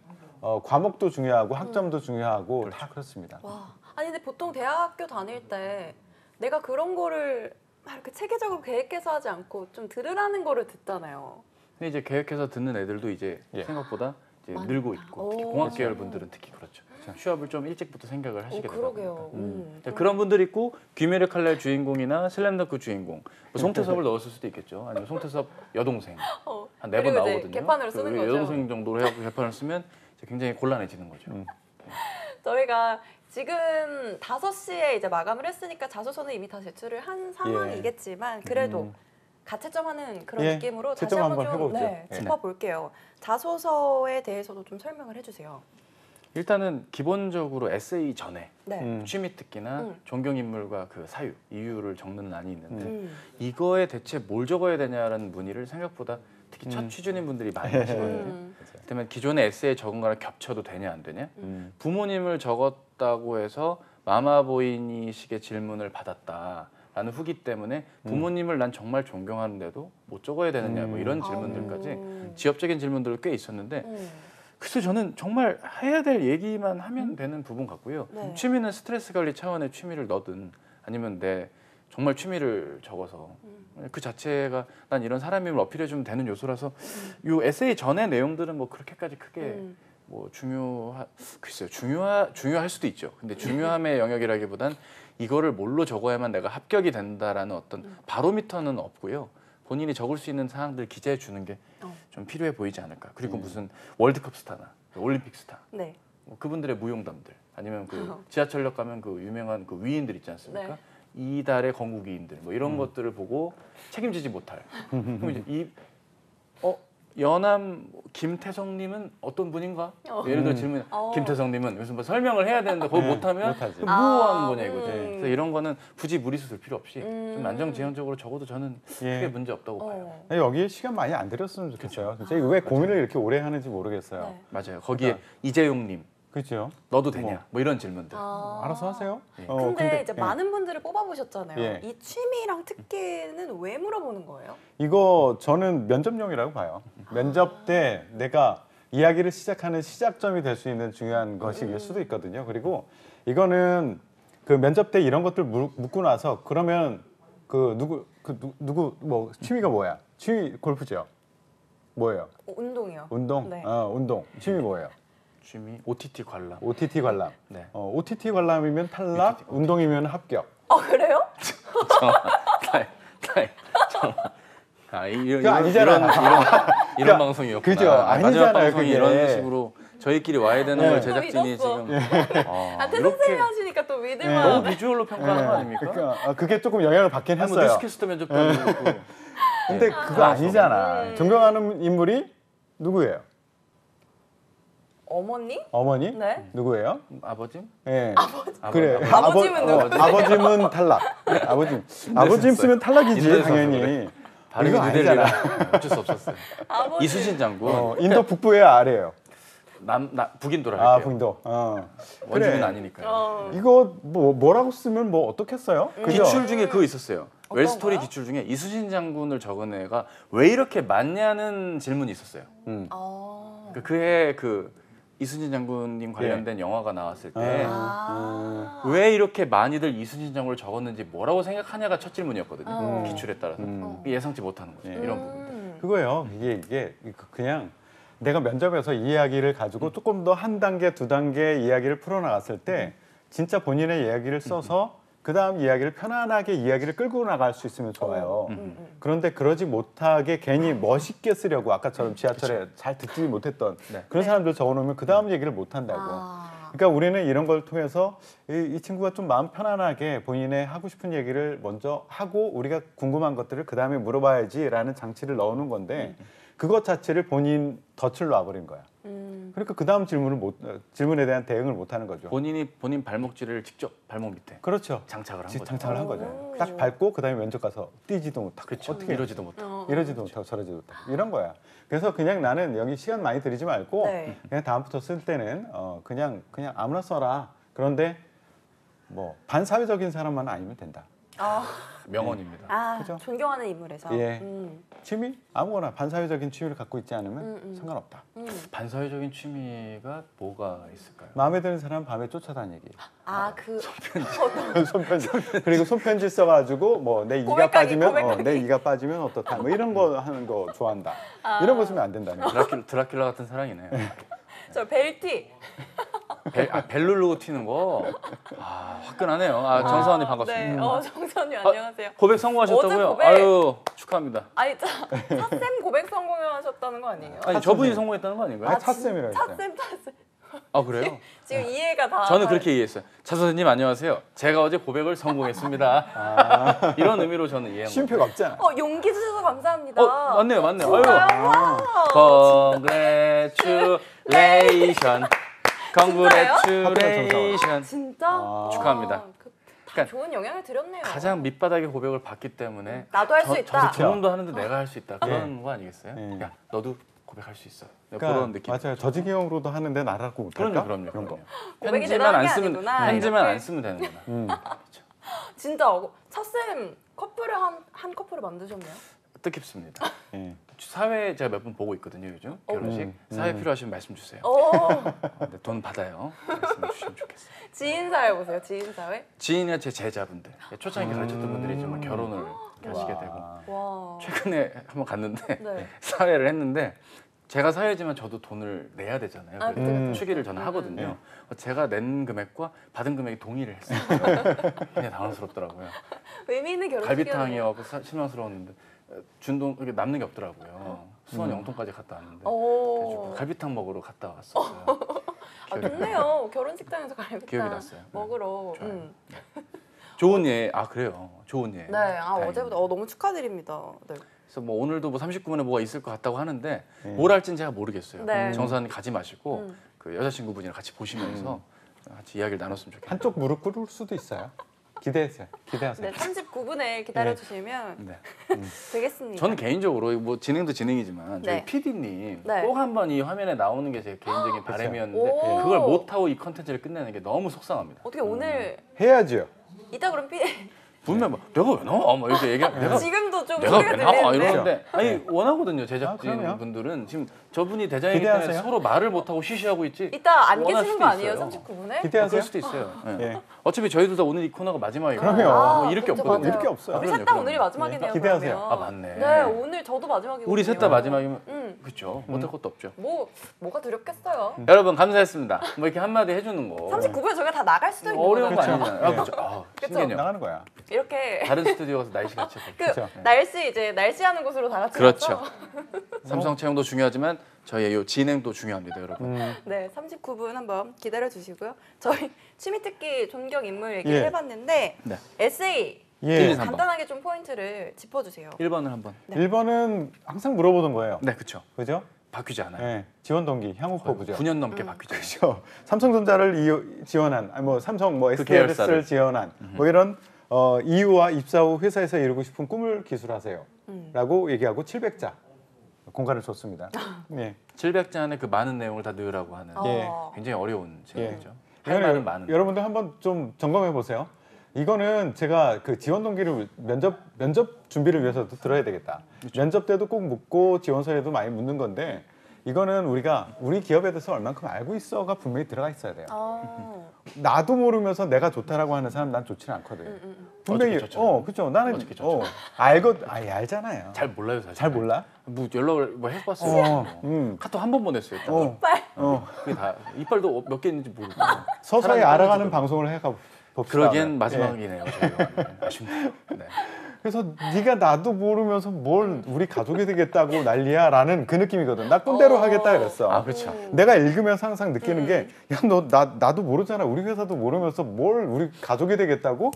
과목도 중요하고 학점도 중요하고 그렇죠. 다 그렇습니다. 와, 아니 근데 보통 대학교 다닐 때 내가 그런 거를 막 이렇게 체계적으로 계획해서 하지 않고 좀 들으라는 거를 듣잖아요. 근데 이제 계획해서 듣는 애들도 이제 생각보다 이제 늘고 있고 특히 공학 계열 분들은 특히 그렇죠. 취업을 좀 일찍부터 생각을 하시게 되다 그러게요. 보니까 그런 분들 있고 귀멸의 칼날 주인공이나 슬램덩크 주인공 뭐 송태섭을 넣었을 수도 있겠죠. 아니면 송태섭 여동생 한 4번 그리고 이제 나오거든요. 개판으로 쓰는 거죠. 여동생 정도로 해갖고 개판을 쓰면 이제 굉장히 곤란해지는 거죠. 저희가 지금 5시에 이제 마감을 했으니까 자소서는 이미 다 제출을 한 상황이겠지만 그래도 가채점하는 그런 느낌으로 다시 채점 한번 한번 좀 해보죠. 짚어볼게요. 자소서에 대해서도 좀 설명을 해주세요. 일단은 기본적으로 에세이 전에 네. 취미 특기나 존경인물과 그 사유, 이유를 적는 란이 있는데 이거에 대체 뭘 적어야 되냐라는 문의를 생각보다 특히 첫 취준인 분들이 많이 하시거든요. 그러면 기존의 에세이 적은 거랑 겹쳐도 되냐 안 되냐? 부모님을 적었다고 해서 마마보이니식의 질문을 받았다라는 후기 때문에 부모님을 난 정말 존경하는데도 못 적어야 되느냐 뭐 이런 질문들까지 지엽적인 질문들 꽤 있었는데 글쎄 저는 정말 해야 될 얘기만 하면 되는 부분 같고요. 네. 취미는 스트레스 관리 차원의 취미를 넣든 아니면 내 정말 취미를 적어서 그 자체가 난 이런 사람임을 어필해주면 되는 요소라서 이 에세이 전의 내용들은 뭐 그렇게까지 크게 뭐 글쎄요 중요할 수도 있죠. 근데 중요함의 영역이라기보단 이거를 뭘로 적어야만 내가 합격이 된다라는 어떤 바로미터는 없고요. 본인이 적을 수 있는 사항들 기재해 주는 게 좀 필요해 보이지 않을까. 그리고 무슨 월드컵 스타나 올림픽 스타, 네. 뭐 그분들의 무용담들 아니면 그 지하철역 가면 그 유명한 그 위인들 있지 않습니까? 네. 이달의 건국위인들 뭐 이런 것들을 보고 책임지지 못할. 그럼 이제 연암 김태성님은 어떤 분인가? 예를 들어 질문 김태성님은 무슨 뭐 설명을 해야 되는데 그걸 못하면 못하지. 무한 거냐 이거죠. 그래서 이런 거는 굳이 무리수 둘 필요 없이 좀 안정지향적으로 적어도 저는 크게 문제 없다고 봐요. 여기에 시간 많이 안 들였으면 좋겠어요. 진짜 왜 고민을 이렇게 오래 하는지 모르겠어요. 네. 맞아요. 거기에 이재용님 그렇죠. 너도 되냐? 뭐 이런 질문들. 알아서 하세요. 근데 이제 예. 많은 분들을 뽑아보셨잖아요. 예. 이 취미랑 특기는 왜 물어보는 거예요? 이거 저는 면접용이라고 봐요. 면접 때 내가 이야기를 시작하는 시작점이 될 수 있는 중요한 것일 수도 있거든요. 그리고 이거는 그 면접 때 이런 것들 묻고 나서 그러면 누구 뭐 취미가 뭐야? 취미 골프죠. 뭐예요? 운동이요. 운동. 네. 운동. 취미 뭐예요? 취미 OTT 관람. OTT 관람. 네. OTT 관람이면 탈락, 운동이면 합격. 그래요? 그거 아니잖아. 이런 방송이었구나. 그죠? 마지막 아니잖아요, 방송이 그게. 이런 식으로 저희끼리 와야 되는 네. 걸 제작진이 믿었어. 지금 태선 이렇게 쌤이 하시니까 또 믿을만. 너무 비주얼로 평가하는 거 아닙니까? 그러니까 그게 조금 영향을 받긴 아니, 뭐 했어요. 뉴스캐스터 면접도 아니고. 근데 그거 아니잖아. 존경하는 인물이 누구예요? 어머니? 어머니? 네. 누구예요? 아버지? 예. 그래. 아버지면 누구지? 아버지면 탈락. 아버짐 쓰면 탈락이지 인도에서 당연히. 발음이 이거 뉴델리라 아니잖아. 어쩔 수 없었어요. 아버지. 이수진 장군. 인도 북부의 아래예요. 북인도라 할게요. 북인도. 원주민 그래. 아니니까요. 이거 뭐라고 쓰면 뭐 어떻겠어요? 그죠? 기출 중에 그거 있었어요. 어떤 웰스토리 거요? 기출 중에 이수진 장군을 적은 애가 왜 이렇게 많냐는 질문이 있었어요. 그해 이수진 장군님 관련된 영화가 나왔을 때 왜 이렇게 많이들 이수진 장군을 적었는지 뭐라고 생각하냐가 첫 질문이었거든요. 기출에 따라서 예상치 못하는 거죠. 이런 부분들. 그거예요. 이게 그냥 내가 면접에서 이 이야기를 가지고 조금 더 한 단계, 두 단계 이야기를 풀어나갔을 때 진짜 본인의 이야기를 써서 그 다음 이야기를 편안하게 이야기를 끌고 나갈 수 있으면 좋아요. 그런데 그러지 못하게 괜히 멋있게 쓰려고 아까처럼 지하철에 잘 듣지 못했던 그런 사람들 적어놓으면 그 다음 얘기를 못한다고. 그러니까 우리는 이런 걸 통해서 이 친구가 좀 마음 편안하게 본인의 하고 싶은 얘기를 먼저 하고 우리가 궁금한 것들을 그 다음에 물어봐야지라는 장치를 넣어놓은 건데 그것 자체를 본인 덫을 놔버린 거야. 그러니까 그 다음 질문에 대한 대응을 못 하는 거죠. 본인 발목질을 직접 발목 밑에 그렇죠. 장착을 한 거죠. 장착을 한 거죠. 딱 밟고 그다음에 면접 가서 뛰지도 못하고 그렇죠. 어떻게 이러지도 못하고. 이러지도 못하고 저러지도 못하고 이런 거야. 그래서 그냥 나는 여기 시간 많이 들이지 말고 네. 그냥 다음부터 쓸 때는 그냥 아무나 써라. 그런데 뭐 반사회적인 사람만 아니면 된다. 명언입니다. 그죠? 존경하는 인물에서. 예. 취미 아무거나 반사회적인 취미를 갖고 있지 않으면 상관없다. 반사회적인 취미가 뭐가 있을까요? 마음에 드는 사람 밤에 쫓아다니기. 손편지. 그리고 손편지 써가지고 뭐 내 이가 고백하기, 빠지면 고백하기. 내 이가 빠지면 어떻다. 뭐 이런 거 하는 거 좋아한다. 이런 거 쓰면 안 된다는 거. 드라큘라 같은 사랑이네요. 저 벨티. 벨 누르고 튀는 거. 화끈하네요. 정서원님 반갑습니다. 네. 정선님 안녕하세요. 고백 성공하셨다고요? 어제 고백. 아유 축하합니다. 아니 차쌤 고백 성공하셨다는 거 아니에요? 아니 저분이 성공했다는 거 아닌가요? 찻쌤이라고 했어요. 차쌤. 아 그래요? 지금 이해가 다. 저는 그렇게 이해했어요. 차 선생님 안녕하세요. 제가 어제 고백을 성공했습니다. 이런 의미로 저는 이해한 거예요. 쉼표가 없잖아. 용기 주셔서 감사합니다. 맞네요. 아유. Congratulation. 진짜? 축하합니다. 다 좋은 영향을 드렸네요. 가장 밑바닥의 고백을 받기 때문에 나도 할 수 있다. 저놈도 하는데 내가 할 수 있다. 그런 거 아니겠어요? 야 너도 고백할 수 있어. 그런 느낌. 맞아요. 저지경으로도 하는데 나라고 못할까? 그럼요. 고백이 편지만 대단한 안 게 쓰면 아니구나, 편지만 이렇게. 안 쓰면 되는구나. 진짜 차쌤 커플을 한 커플을 만드셨네요. 뜻깊습니다. 예. 사회 제가 몇 분 보고 있거든요 요즘 결혼식. 사회 필요하시면 말씀 주세요. 근데 돈 받아요. 말씀 주시면 좋겠어요. 지인 사회 보세요. 지인 사회. 지인이나 제 제자분들 초창기 가르쳤던 분들이 정말 결혼을 하시게 되고 와. 최근에 한번 갔는데 네. 사회를 했는데 제가 사회지만 저도 돈을 내야 되잖아요. 아, 그쵸. 추기를 저는 하거든요. 제가 낸 금액과 받은 금액이 동의를 했어요. 굉장히 당황스럽더라고요. 의미 있는 결혼식이었네요. 갈비탕이어서 실망스러웠는데 준 돈 이렇게 남는 게 없더라고요. 수원 영통까지 갔다 왔는데 오. 갈비탕 먹으러 갔다 왔었어요. 좋네요. 결혼식장에서 갈비탕 기억이 났어요. 먹으러. 좋아요. 좋은 예. 그래요. 좋은 예. 네. 다행입니다. 어제부터 너무 축하드립니다. 네. 그래서 뭐 오늘도 뭐 39분에 뭐가 있을 것 같다고 하는데 뭘 할지는 제가 모르겠어요. 네. 정사님 가지 마시고 그 여자친구분이랑 같이 보시면서 같이 이야기를 나눴으면 좋겠어요. 한쪽 무릎 꿇을 수도 있어요. 기대하세요. 네, 39분에 기다려주시면 네. 되겠습니다. 저는 개인적으로 뭐 진행도 진행이지만 저희 네. PD님 네. 꼭 한번 이 화면에 나오는 게 제 개인적인 바람이었는데 오. 그걸 못하고 이 컨텐츠를 끝내는 게 너무 속상합니다. 어떻게 오늘 해야죠. 이따 그럼 분명 막 내가 왜 나와? 막 이렇게 얘기하면 내가 지금도 좀 내가 소리가 왜 나와? 들리는데 이러는데 아니 네. 원하거든요. 아, 제작진 그럼요. 분들은 지금 저분이 대장이기 때문에 기대하세요. 서로 말을 못하고 쉬쉬하고 있지. 이따 안 원할 계시는 수도 거 아니에요? 있어요. 39분에? 기대하세요. 그럴 수도 있어요. 예. 예. 어차피 저희도 다 오늘 이 코너가 마지막이고 그럼요. 뭐 이럴 게 그렇죠, 없거든요. 맞아요. 이럴 게 없어요. 우리 그럼요, 셋 다 그럼요. 오늘이 마지막이네요. 기대하세요. 그러면. 아, 맞네. 네, 오늘 저도 마지막이거든요. 우리 셋 다 마지막이면 음. 그렇죠. 못할 것도 없죠. 뭐가 두렵겠어요. 여러분 감사했습니다. 뭐 이렇게 한마디 해주는 거 39분에 저희가 다 나갈 수도 있는 어려운 거 거잖아요. 아니잖아요. 아, 네. 그렇죠. 아, 그쵸. 신기해요. 나가는 거야. 이렇게 다른 스튜디오 가서 날씨 같이 해볼게요. 그 그쵸. 날씨 하는 곳으로 다 같이 그렇죠. 가서 삼성 채용도 중요하지만 저희의 이 진행도 중요합니다, 여러분. 네, 39분 한번 기다려 주시고요. 저희 취미특기 존경 인물 얘기를 예. 해봤는데 네. 에세이 일, 예. 이, 삼. 간단하게 좀 포인트를 짚어주세요. 1번을 한번. 네. 1번은 항상 물어보던 거예요. 네, 그렇죠. 그죠? 바뀌지 않아요. 예. 지원 동기, 향후 포부죠. 9년 넘게 바뀌지 않아요. 그렇죠. 삼성전자를 지원한, 아니 뭐 삼성 뭐 그 SDS를 계열사를. 지원한 뭐 이런 이후와 입사 후 회사에서 이루고 싶은 꿈을 기술하세요라고 얘기하고 700자 공간을 줬습니다. 예. 700자 안에 그 많은 내용을 다 넣으라고 하는 예. 굉장히 어려운 질문이죠. 할 이거는 말은 많은. 여러분들 한번 좀 점검해 보세요. 이거는 제가 그 지원 동기를 면접 준비를 위해서도 들어야 되겠다. 그렇죠. 면접 때도 꼭 묻고 지원서에도 많이 묻는 건데 이거는 우리가 우리 기업에 대해서 얼만큼 알고 있어가 분명히 들어가 있어야 돼요. 나도 모르면서 내가 좋다라고 하는 사람 난 좋지는 않거든요. 분명히 어저께 졌잖아요. 그렇죠. 나는 어저께 졌죠. 알잖아요. 잘 몰라요, 사실. 잘 몰라? 뭐 연락을 뭐 해봤어요. 음. 카톡 한 번 보냈어요. 일단. 그게 다 이빨도 몇 개 있는지 모르고. 서서히 사람이 알아가는 떨어지더라고요. 방송을 해가 봅시다. 그러기엔 예. 마지막이네요. 저희가. 아쉽네요. 네. 그래서 네가 나도 모르면서 뭘 우리 가족이 되겠다고 난리야라는 그 느낌이거든. 나 꼰대로 하겠다 그랬어. 아, 그렇죠. 내가 읽으면서 항상 느끼는 게 야 너 나도 모르잖아. 우리 회사도 모르면서 뭘 우리 가족이 되겠다고?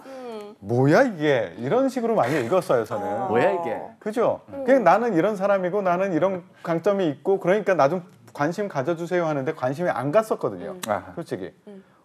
뭐야 이게 이런 식으로 많이 읽었어요 저는. 뭐야 이게? 그죠? 그냥 나는 이런 사람이고 나는 이런 강점이 있고 그러니까 나 좀 관심 가져주세요 하는데 관심이 안 갔었거든요. 아하. 솔직히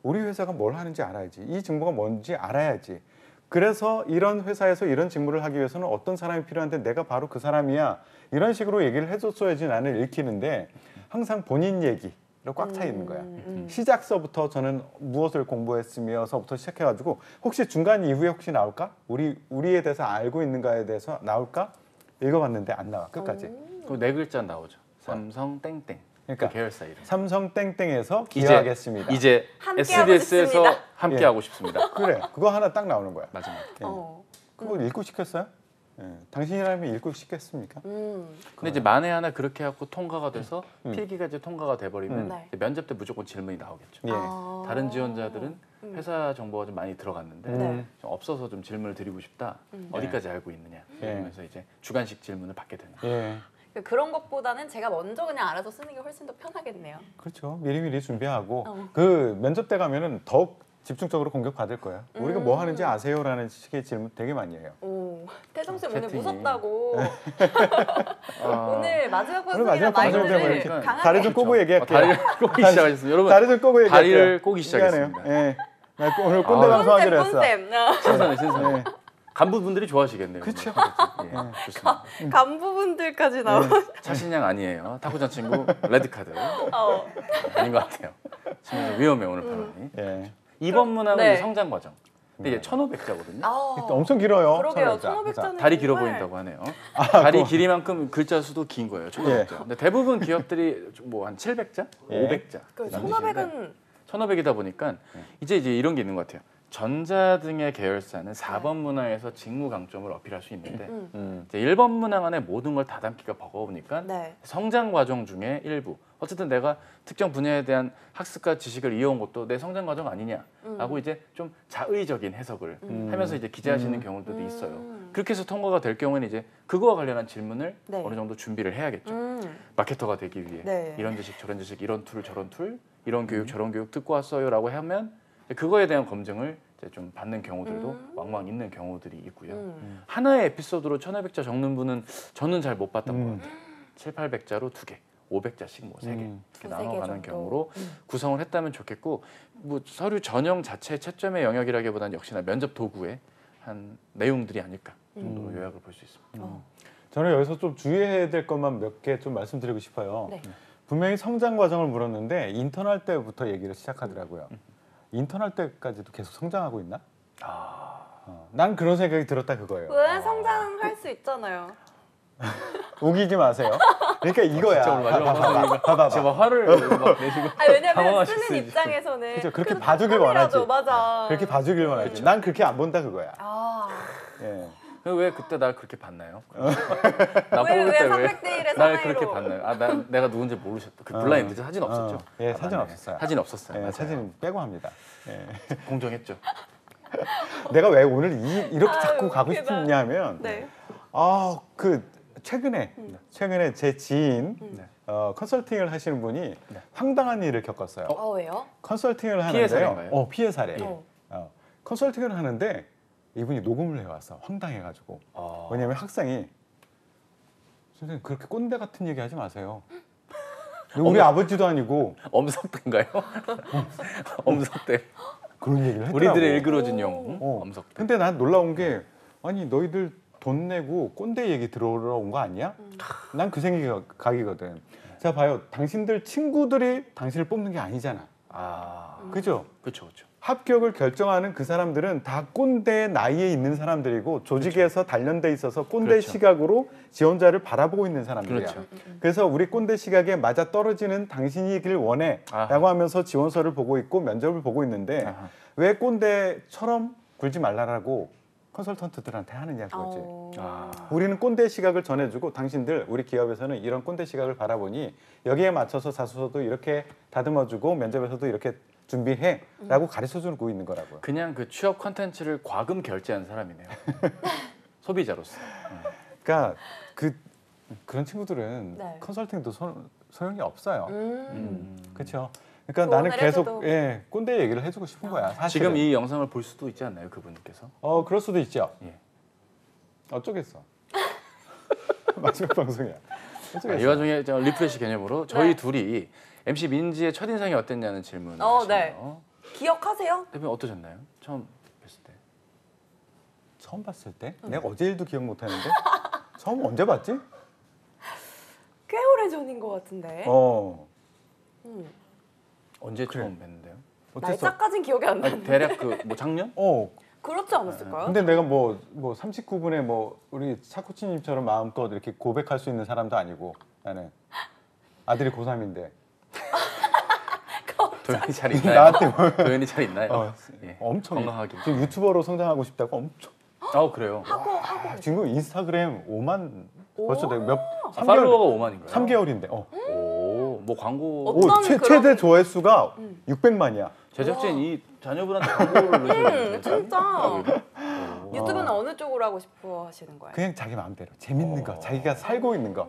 우리 회사가 뭘 하는지 알아야지. 이 직무가 뭔지 알아야지. 그래서 이런 회사에서 이런 직무를 하기 위해서는 어떤 사람이 필요한데 내가 바로 그 사람이야. 이런 식으로 얘기를 해줬어야지 나는 읽히는데 항상 본인 얘기로 꽉 차 있는 거야. 시작서부터 저는 무엇을 공부했으며서부터 시작해가지고 혹시 중간 이후에 혹시 나올까? 우리에 대해서 알고 있는가에 대해서 나올까? 읽어봤는데 안 나와 끝까지. 그 네 글자 나오죠. 삼성 땡땡. 그러니까 그 계열사 이름. 삼성 땡땡에서 기여하겠습니다. 이제 함께하고 SBS에서 싶습니다. 함께 예. 하고 싶습니다. 그래 그거 하나 딱 나오는 거야. 마지막. 그거 읽고 싶겠어요? 예. 당신이라면 읽고 싶겠습니까? 근데 이제 만에 하나 그렇게 해갖고 통과가 돼서 필기가 이제 통과가 돼버리면 네. 이제 면접 때 무조건 질문이 나오겠죠. 예. 다른 지원자들은 회사 정보가 좀 많이 들어갔는데 네. 좀 없어서 좀 질문을 드리고 싶다. 어디까지 알고 있느냐. 예. 이러면서 이제 주관식 질문을 받게 되는. 예. 그런 것보다는 제가 먼저 그냥 알아서 쓰는 게 훨씬 더 편하겠네요. 그렇죠. 미리미리 준비하고 그 면접 때 가면은 더욱 집중적으로 공격받을 거예요. 우리가 뭐 하는지 아세요라는 식의 질문 되게 많이 해요. 오, 태성 쌤 오늘 채팅이. 무섭다고. 아, 오늘 마지막 오늘 방송이라 마지막 방송이라 마이크를 보니까 강하게. 다리 좀 꼬고 얘기할게요. 다리를 꼬기 시작하셨어요. 여러분 다리 좀 꼬고 얘기할게요. 다리를 꼬기 시작했습니다. 미안해요. 예. 나 오늘 꼰대 방송하기로 했어. 꼰쌤. 신선해 신선해. 예. 간부분들이 좋아하시겠네요. 그쵸. 예, 좋습니다. 간부분들까지 나온. 차신양 아니에요. 탁구장 친구 레드카드 어. 아닌 것 같아요. 지금 위험해 오늘 발언이. 예. 2번 문항은 네. 이제 성장 과정. 근데 이게 1,500자거든요. 엄청 길어요. 그러게요. 1500 자. 1500자는 다리 길어 보인다고 하네요. 다리 길이만큼 글자 수도 긴 거예요. 1,500자. 근데 대부분 기업들이 뭐 한 700자, 예. 500자. 그 1500은 1,500이다 보니까 이제 이런 게 있는 것 같아요. 전자 등의 계열사는 4번 문항에서 직무 강점을 어필할 수 있는데 이제 1번 문항 안에 모든 걸 다 담기가 버거우니까 네. 성장 과정 중에 일부 어쨌든 내가 특정 분야에 대한 학습과 지식을 이어온 것도 내 성장 과정 아니냐라고 이제 좀 자의적인 해석을 하면서 이제 기재하시는 경우들도 있어요. 그렇게 해서 통과가 될 경우에는 이제 그거와 관련한 질문을 네. 어느 정도 준비를 해야겠죠. 마케터가 되기 위해 네. 이런 지식 저런 지식 이런 툴 저런 툴 이런 교육 저런 교육 듣고 왔어요라고 하면 그거에 대한 검증을 이제 좀 받는 경우들도 왕왕 있는 경우들이 있고요. 하나의 에피소드로 1,500자 적는 분은 저는 잘 못 봤던 것 같아요. 700, 800자로 2개. 500자씩 뭐 3개 이렇게 두세 개 나눠가는 정도. 경우로 구성을 했다면 좋겠고 뭐 서류 전형 자체의 채점의 영역이라기보다는 역시나 면접 도구의 한 내용들이 아닐까 정도로 요약을 볼 수 있습니다. 저는 여기서 좀 주의해야 될 것만 몇 개 좀 말씀드리고 싶어요. 네. 분명히 성장 과정을 물었는데 인턴할 때부터 얘기를 시작하더라고요. 인턴할 때까지도 계속 성장하고 있나? 난 그런 생각이 들었다 그거예요. 왜 성장할 수 있잖아요. 우기지 마세요. 그러니까 이거야. 진짜 오늘 마지막 방송이니까 봐봐. 제가 화를 막 내시고 왜냐면 당황하실 쓰는 수 있죠. 입장에서는 그죠, 그렇게 그래도 봐주길 조금이라도, 원하지. 맞아. 그렇게 봐주길 원하지. 난 그렇게 안 본다 그거야. 아, 예. 왜 그때 날 그렇게 봤나요? 나 왜 뽑을 때 300대 1의 날 사나이로. 그렇게 봤나요? 내가 누군지 모르셨다. 그 블라인드 사진 없었죠? 예, 사진 맞네. 없었어요. 사진 없었어요. 예, 맞아요. 사진 빼고 합니다. 예. 공정했죠. 내가 왜 오늘 이렇게 자꾸 아유, 가고 웃기다. 싶냐면 네. 그 최근에 제 지인 네. 컨설팅을 하시는 분이 황당한 일을 겪었어요. 왜요? 컨설팅을 피해 하는데요. 사례인가요? 피해 사례. 어. 컨설팅을 하는데 이분이 녹음을 해왔어. 황당해가지고. 왜냐면 학생이 선생님 그렇게 꼰대 같은 얘기 하지 마세요. 우리 아버지도 아니고 엄석대인가요? 엄석대. 그런 얘기를 했더라고. 우리들의 일그러진 영웅 어. 엄석대. 근데 난 놀라운 게 아니 너희들 돈 내고 꼰대 얘기 들어오러 온 거 아니야? 난 그 생각이 각이거든. 자 봐요. 당신들 친구들이 당신을 뽑는 게 아니잖아. 그죠? 그렇죠, 그렇죠. 합격을 결정하는 그 사람들은 다 꼰대 나이에 있는 사람들이고 조직에서 단련돼 있어서 꼰대 그렇죠. 시각으로 지원자를 바라보고 있는 사람들이야. 그렇죠. 그래서 우리 꼰대 시각에 맞아 떨어지는 당신이길 원해라고 하면서 지원서를 보고 있고 면접을 보고 있는데 아하. 왜 꼰대처럼 굴지 말라라고 컨설턴트들한테 하느냐 그거지. 우리는 꼰대 시각을 전해주고 당신들 우리 기업에서는 이런 꼰대 시각을 바라보니 여기에 맞춰서 자소서도 이렇게 다듬어주고 면접에서도 이렇게 준비해라고 가르쳐주고 있는 거라고요. 그냥 그 취업 컨텐츠를 과금 결제한 사람이네요. 소비자로서. 그러니까 그런 친구들은 네. 컨설팅도 소용이 없어요. 그렇죠. 그러니까 조언을 나는 계속 해줘도. 꼰대 얘기를 해주고 싶은 거야. 사실은. 지금 이 영상을 볼 수도 있지 않나요, 그분께서? 그럴 수도 있죠. 예. 어쩌겠어. 마지막 방송이야. 어쩌겠어. 이 와중에 저 리프레시 개념으로 저희 네. 둘이 MC 민지의 첫인상이 어땠냐는 질문을 네. 하시네요. 기억하세요? 대표님 어떠셨나요? 처음 뵀을 때. 처음 봤을 때? 내가 어제 일도 기억 못하는데? 처음 언제 봤지? 꽤 오래 전인 것 같은데. 음. 언제 처음 뵀는데요? 어땠어? 날짜까진 기억이 안 나는데. 대략 그 뭐 작년? 그렇지 않았을까요? 근데 내가 뭐 39분에 뭐 우리 차코치님처럼 마음껏 이렇게 고백할 수 있는 사람도 아니고 나는 아들이 고3인데 도현이 잘 있나요? 나한테 뭐 도현이 잘 있나요? 예. 엄청 건강하게. 지금 유튜버로 성장하고 싶다고 엄청 그래요. 하고. 지금 인스타그램 5만 벌써 내가 몇 3개월, 팔로워가 5만인가요? 3개월인데 오, 뭐 광고 어떤 그런- 최대 조회수가 600만이야. 제작진 이 자녀분한테 광고를 넣으셔야 진짜. 오. 유튜브는 어느 쪽으로 하고 싶어 하시는 거예요? 그냥 자기 마음대로 재밌는 거 자기가 살고 있는 거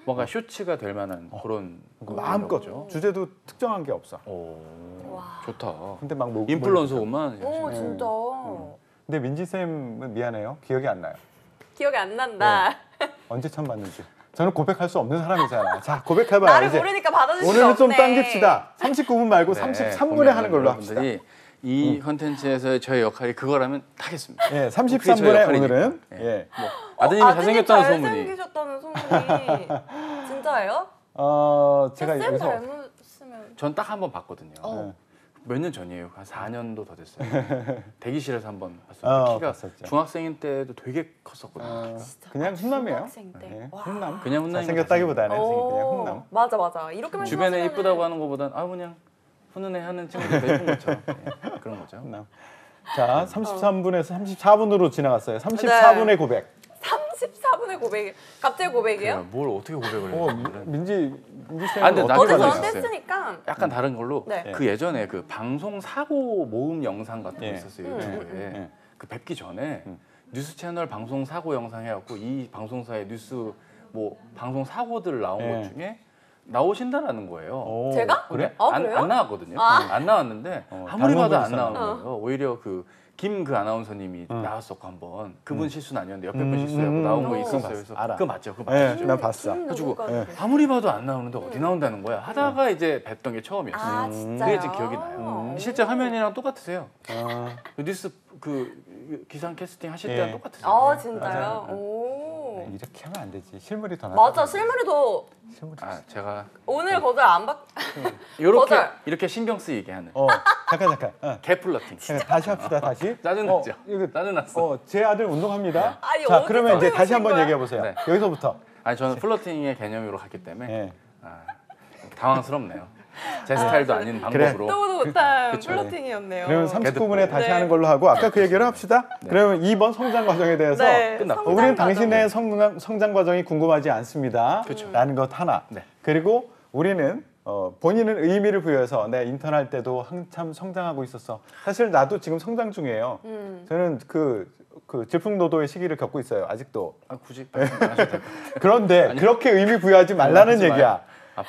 뭔가 쇼츠가 될 만한 그런 마음껏 거죠. 주제도 특정한 게 없어. 와. 좋다. 근데 막 인플루언서 5만. 오 진짜. 근데 민지 쌤은 미안해요. 기억이 안 나요. 기억이 안 난다. 언제 처음 봤는지. 저는 고백할 수 없는 사람이잖아. 자, 고백해봐. 나를 이제 모르니까 받아줄 수 오늘은 좀 없네. 당깁시다. 39분 말고 네, 33분에 보면 하는 걸로 합시다. 여러분들이 이 컨텐츠에서의 저의 역할이 그거라면 타겠습니다. 예, 그게 저희 33분에 역할이니까. 오늘은 예. 예. 아드님이 잘생겼다는 소문이. 잘생기셨다는 소문이 진짜예요? 제가 쌤 여기서 닮으시면 전 딱 한 번 봤거든요. 네. 몇 년 전이에요. 한 4년도 더 됐어요. 대기실에서 한 번 봤어요. 키가 봤었죠. 중학생인 때도 되게 컸었거든요. 키가. 그냥 훈남이에요. 중학생 때. 예, 와. 훈남. 그냥 훈남이 잘생겼다기보다는 오, 그냥 훈남. 맞아. 이렇게만 주변에 생각하면은- 이쁘다고 하는 것보단 그냥 훈훈해 하는 친구들 예쁜 것처럼 그런 거죠. 훈남. 자, 33분에서 34분으로 지나갔어요. 34분의 고백. 34분의 고백. 갑자기 고백이에요? 뭘 어떻게 고백을 해요? 민지 쌤은 아, 근데 나 어떻게 어제 그런 거 저한테 있었어요. 했으니까. 약간 다른 걸로 네. 그 예전에 그 방송 사고 모음 영상 같은 거 예. 있었어요 유튜브에. 예. 그 뵙기 전에 뉴스 채널 방송 사고 영상 해갖고 이 방송사의 뉴스 뭐 방송 사고들 나온 예. 것 중에 나오신다라는 거예요. 제가? 그래? 아, 그래요? 안 나왔거든요. 아. 안 나왔는데 아무리 다른 봐도 분이 안 나오는 있었나? 거예요. 오히려 그 김 그 아나운서님이 나왔었고 한번 그분 실수는 아니었는데 옆에 분 실수라고 나온 거 그거 있었어요. 봤어. 그래서 알아. 그거 맞죠? 그거 예, 맞죠? 난 봤어. 해가지고 네. 아무리 봐도 안 나오는데 어디 나온다는 거야. 하다가 이제 뵀던 게 처음이었어요. 아 진짜요? 그게 지금 기억이 나요. 실제 화면이랑 똑같으세요. 아, 그 뉴스 그 기상 캐스팅 하실 때랑 예. 똑같으세요. 아 진짜요? 맞아요. 오. 이렇게 하면 안 되지. 실물이 더 낫다. 맞아 실물이 더 실물이. 아 제가 오늘 거절 안 받. 이렇게 거절. 이렇게 신경 쓰이게 하는 잠깐. 개플러팅. 다시 합시다. 다시. 짜증났죠? 이거 짜증났어. 제 아들 운동합니다. 아니, 자, 어디서 그러면 이제 다시 배우신 한번 거야? 얘기해 보세요. 네. 여기서부터. 아니 저는 플러팅의 개념으로 갔기 때문에 예. 아, 당황스럽네요. 제 스타일도 아닌 그래. 방법으로. 또도 못한 그쵸. 플러팅이었네요. 그러면 39분에 다시 네. 하는 걸로 하고 아까 그 얘기를 합시다. 그러면 2번 성장 과정에 대해서 네, 끝났고. 성장 우리는 과정. 당신의 성장 과정이 궁금하지 않습니다. 라는 것 하나. 네. 그리고 우리는 본인은 의미를 부여해서 내가 인턴할 때도 한참 성장하고 있었어. 사실 나도 지금 성장 중이에요. 저는 그 질풍노도의 시기를 겪고 있어요. 아직도. 아, 굳이 말씀 안 하셔도 될 것 같아요. 그런데 그렇게 의미 부여하지 말라는 하지 마요. 얘기야. 아,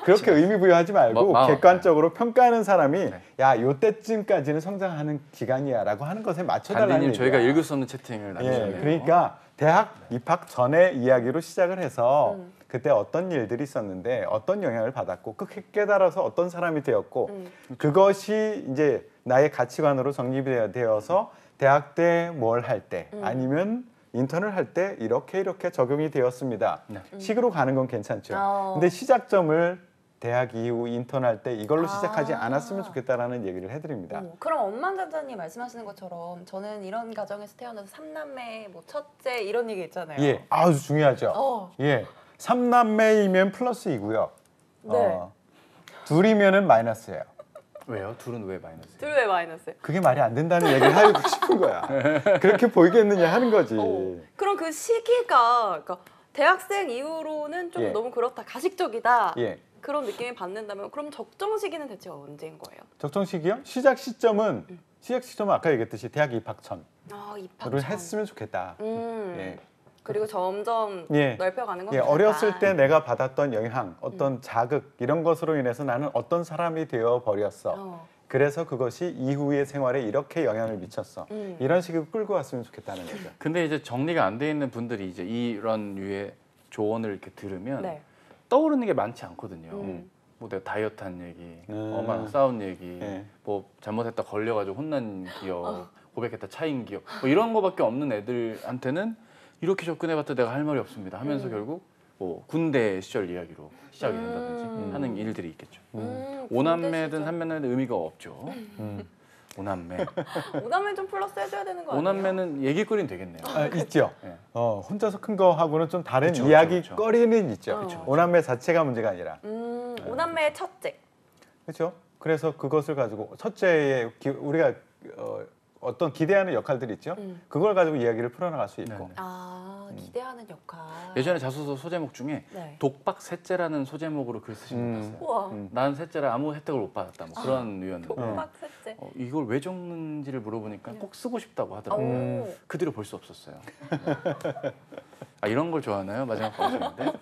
그렇게 의미 부여하지 말고 마음 객관적으로 평가하는 사람이 네. 야 요때쯤까지는 성장하는 기간이야라고 하는 것에 맞춰달라는 단디님 얘기야. 저희가 읽을 수 없는 채팅을 남기셨네요. 예, 그러니까 대학 입학 전에 이야기로 시작을 해서 그때 어떤 일들이 있었는데 어떤 영향을 받았고 그 깨달아서 어떤 사람이 되었고 그것이 이제 나의 가치관으로 정립이 되어서 대학 때 뭘 할 때 아니면 인턴을 할 때 이렇게 적용이 되었습니다. 네. 식으로 가는 건 괜찮죠. 어. 근데 시작점을 대학 이후 인턴할 때 이걸로 아. 시작하지 않았으면 좋겠다라는 얘기를 해드립니다. 그럼 엄만장자님 말씀하시는 것처럼 저는 이런 가정에서 태어나서 삼남매, 뭐 첫째 이런 얘기 있잖아요. 예, 아주 중요하죠. 예, 3남매이면 플러스이고요. 네. 둘이면은 마이너스예요. 왜요? 둘은 왜 마이너스? 둘 왜 마이너스? 그게 말이 안 된다는 얘기를 하고 싶은 거야. 그렇게 보이겠느냐 하는 거지. 그럼 그 시기가 그러니까 대학생 이후로는 좀 예. 너무 그렇다 가식적이다 예, 그런 느낌이 받는다면 그럼 적정 시기는 대체 언제인 거예요? 적정 시기요? 시작 시점은 아까 얘기했듯이 대학 입학 전으로 아 입학 했으면 좋겠다. 예. 그리고 점점 예. 넓혀가는 건 예, 괜찮다. 어렸을 때 내가 받았던 영향, 어떤 자극 이런 것으로 인해서 나는 어떤 사람이 되어 버렸어. 그래서 그것이 이후의 생활에 이렇게 영향을 미쳤어. 이런 식으로 끌고 왔으면 좋겠다는 거죠. 근데 이제 정리가 안 돼 있는 분들이 이제 이런 류의 조언을 이렇게 들으면 네. 떠오르는 게 많지 않거든요. 뭐 내가 다이어트한 얘기, 엄마랑 싸운 얘기, 예. 뭐 잘못했다 걸려가지고 혼난 기억, 고백했다 차인 기억, 뭐 이런 거밖에 없는 애들한테는 이렇게 접근해봤자 내가 할 말이 없습니다 하면서 결국 뭐 군대 시절 이야기로 시작이 된다든지 하는 일들이 있겠죠. 오남매든 삼남매든 의미가 없죠. 오남매. 오남매 좀 플러스 해줘야 되는 거 아니에요? 오남매는 얘기거리는 되겠네요. 아, 있죠. 네. 혼자서 큰 거하고는 좀 다른 그쵸, 이야기거리는 있죠. 그쵸. 오남매 자체가 문제가 아니라. 오남매의 첫째. 그렇죠. 그래서 그것을 가지고 첫째의 우리가 어떤 기대하는 역할들이 있죠. 그걸 가지고 이야기를 풀어나갈 수 있고. 네. 아 기대하는 역할. 예전에 자소서 소제목 중에 네. 독박 셋째라는 소제목으로 글 쓰신 분 봤어요. 우와. 난 셋째라 아무 혜택을 못 받았다. 뭐 그런 류였는데 독박 셋째. 이걸 왜 적는지를 물어보니까 꼭 쓰고 싶다고 하더라고요. 오. 그 뒤로 볼 수 없었어요. 아 이런 걸 좋아하나요? 마지막 방송인데.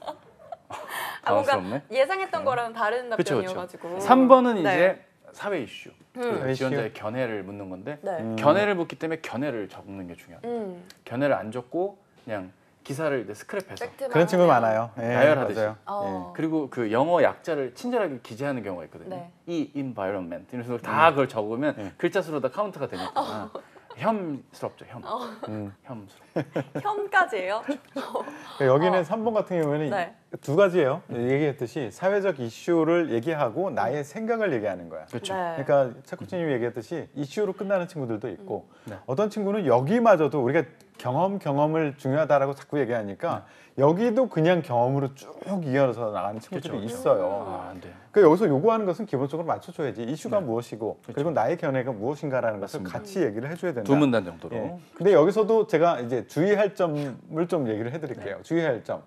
아 뭔가 당황스럽네. 예상했던 거랑 다른 그쵸, 답변이어가지고. 3번은 네. 이제 사회 이슈. 사회 그 이슈. 지원자의 견해를 묻는 건데 네. 견해를 묻기 때문에 견해를 적는 게 중요합니다. 음. 견해를 안 적고 그냥 기사를 이제 스크랩해서 팩트만 그런 친구 하면. 많아요. 예, 나열하듯이. 맞아요. 어. 그리고 그 영어 약자를 친절하게 기재하는 경우가 있거든요. 네. 이 environment 이래서 다 그걸 적으면 글자 수로 다 카운트가 되니까 혐스럽죠. 혐스럽. 혐까지예요? 여기는 3번 같은 경우에는 네. 두 가지예요. 얘기했듯이 사회적 이슈를 얘기하고 나의 생각을 얘기하는 거야. 그렇죠. 네. 그러니까 차쿠치님이 얘기했듯이 이슈로 끝나는 친구들도 있고 네. 어떤 친구는 여기마저도 우리가 경험을 중요하다라고 자꾸 얘기하니까 여기도 그냥 경험으로 쭉 이어서 나가는 친구들이 그쵸. 있어요. 아, 안 돼. 그러니까 여기서 요구하는 것은 기본적으로 맞춰줘야지 이슈가 네. 무엇이고 그리고 나의 견해가 무엇인가라는 것을 맞습니다. 같이 얘기를 해줘야 된다. 두 문단 정도로. 예. 근데 여기서도 제가 이제 주의할 점을 좀 얘기를 해드릴게요. 주의할 점.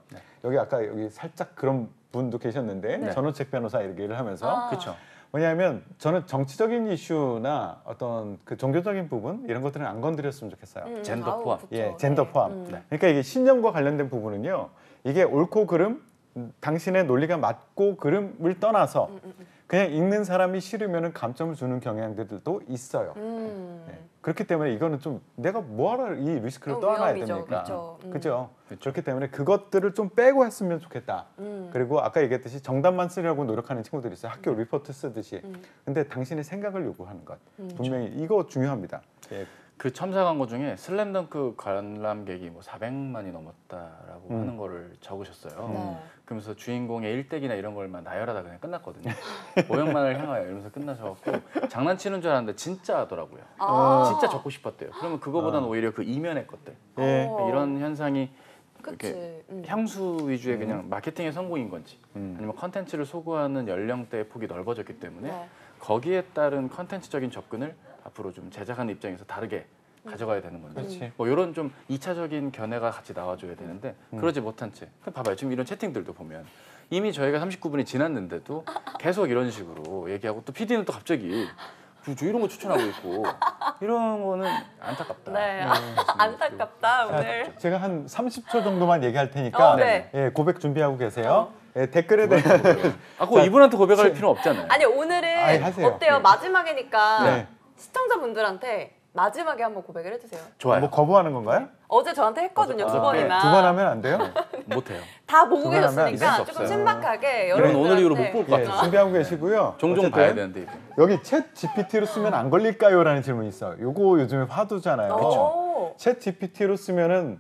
여기 아까 여기 살짝 그런 분도 계셨는데 전원책 변호사 이렇게 얘기를 하면서 아. 그렇죠. 왜냐하면 저는 정치적인 이슈나 어떤 그 종교적인 부분 이런 것들은 안 건드렸으면 좋겠어요. 젠더 아우, 포함. 그쵸. 예, 젠더 네. 포함. 그러니까 이게 신념과 관련된 부분은요. 이게 옳고 그름, 당신의 논리가 맞고 그름을 떠나서 그냥 읽는 사람이 싫으면 감점을 주는 경향들도 있어요. 네. 그렇기 때문에 이거는 좀 내가 뭐하러 이 리스크를 떠안아야 위험이죠. 됩니까? 그렇죠. 그죠? 그렇기 때문에 그것들을 좀 빼고 했으면 좋겠다. 그리고 아까 얘기했듯이 정답만 쓰려고 노력하는 친구들이 있어요. 학교 리포트 쓰듯이. 근데 당신의 생각을 요구하는 것. 분명히 이거 중요합니다. 예. 그 첨사 광고 중에 슬램덩크 관람객이 뭐 400만이 넘었다라고 하는 거를 적으셨어요. 네. 그러면서 주인공의 일대기나 이런 걸만 나열하다 그냥 끝났거든요. 500만을 향하여 이러면서 끝나셔갖고 장난치는 줄 알았는데 진짜 하더라고요. 진짜 적고 싶었대요. 그러면 그거보다는 오히려 그 이면의 것들 예. 이런 현상이 그치. 이렇게 향수 위주의 그냥 마케팅의 성공인 건지 아니면 컨텐츠를 소구하는 연령대의 폭이 넓어졌기 때문에 네. 거기에 따른 컨텐츠적인 접근을 앞으로 좀 제작하는 입장에서 다르게 가져가야 되는 건지 그렇지. 뭐 이런 좀 2차적인 견해가 같이 나와줘야 되는데 그러지 못한 채 봐봐요. 지금 이런 채팅들도 보면 이미 저희가 39분이 지났는데도 계속 이런 식으로 얘기하고 또 PD는 또 갑자기 저 이런 거 추천하고 있고 이런 거는 안타깝다. 네. 안타깝다 오늘. 자, 제가 한 30초 정도만 얘기할 테니까 네. 예, 고백 준비하고 계세요. 예, 댓글에 대해 꼭 이분한테 고백할 필요 없잖아요. 아니 오늘은 아니, 하세요. 어때요? 네. 마지막이니까 네. 시청자분들한테 마지막에 한번 고백을 해주세요. 좋아요. 뭐 거부하는 건가요? 어제 저한테 했거든요 두 어저께 번이나. 두 번 하면 안 돼요? 못해요. 다 보고 두 번 하면 안 계셨으니까 될 수 조금 없어요. 신박하게 이건 여러분들한테. 오늘 이후로 못 볼 것 예, 같아요. 준비하고 계시고요. 종종 어쨌든 봐야 되는데 이거. 여기 챗 GPT로 쓰면 안 걸릴까요? 라는 질문이 있어요. 요거 요즘에 화두잖아요. 오. 챗 GPT로 쓰면은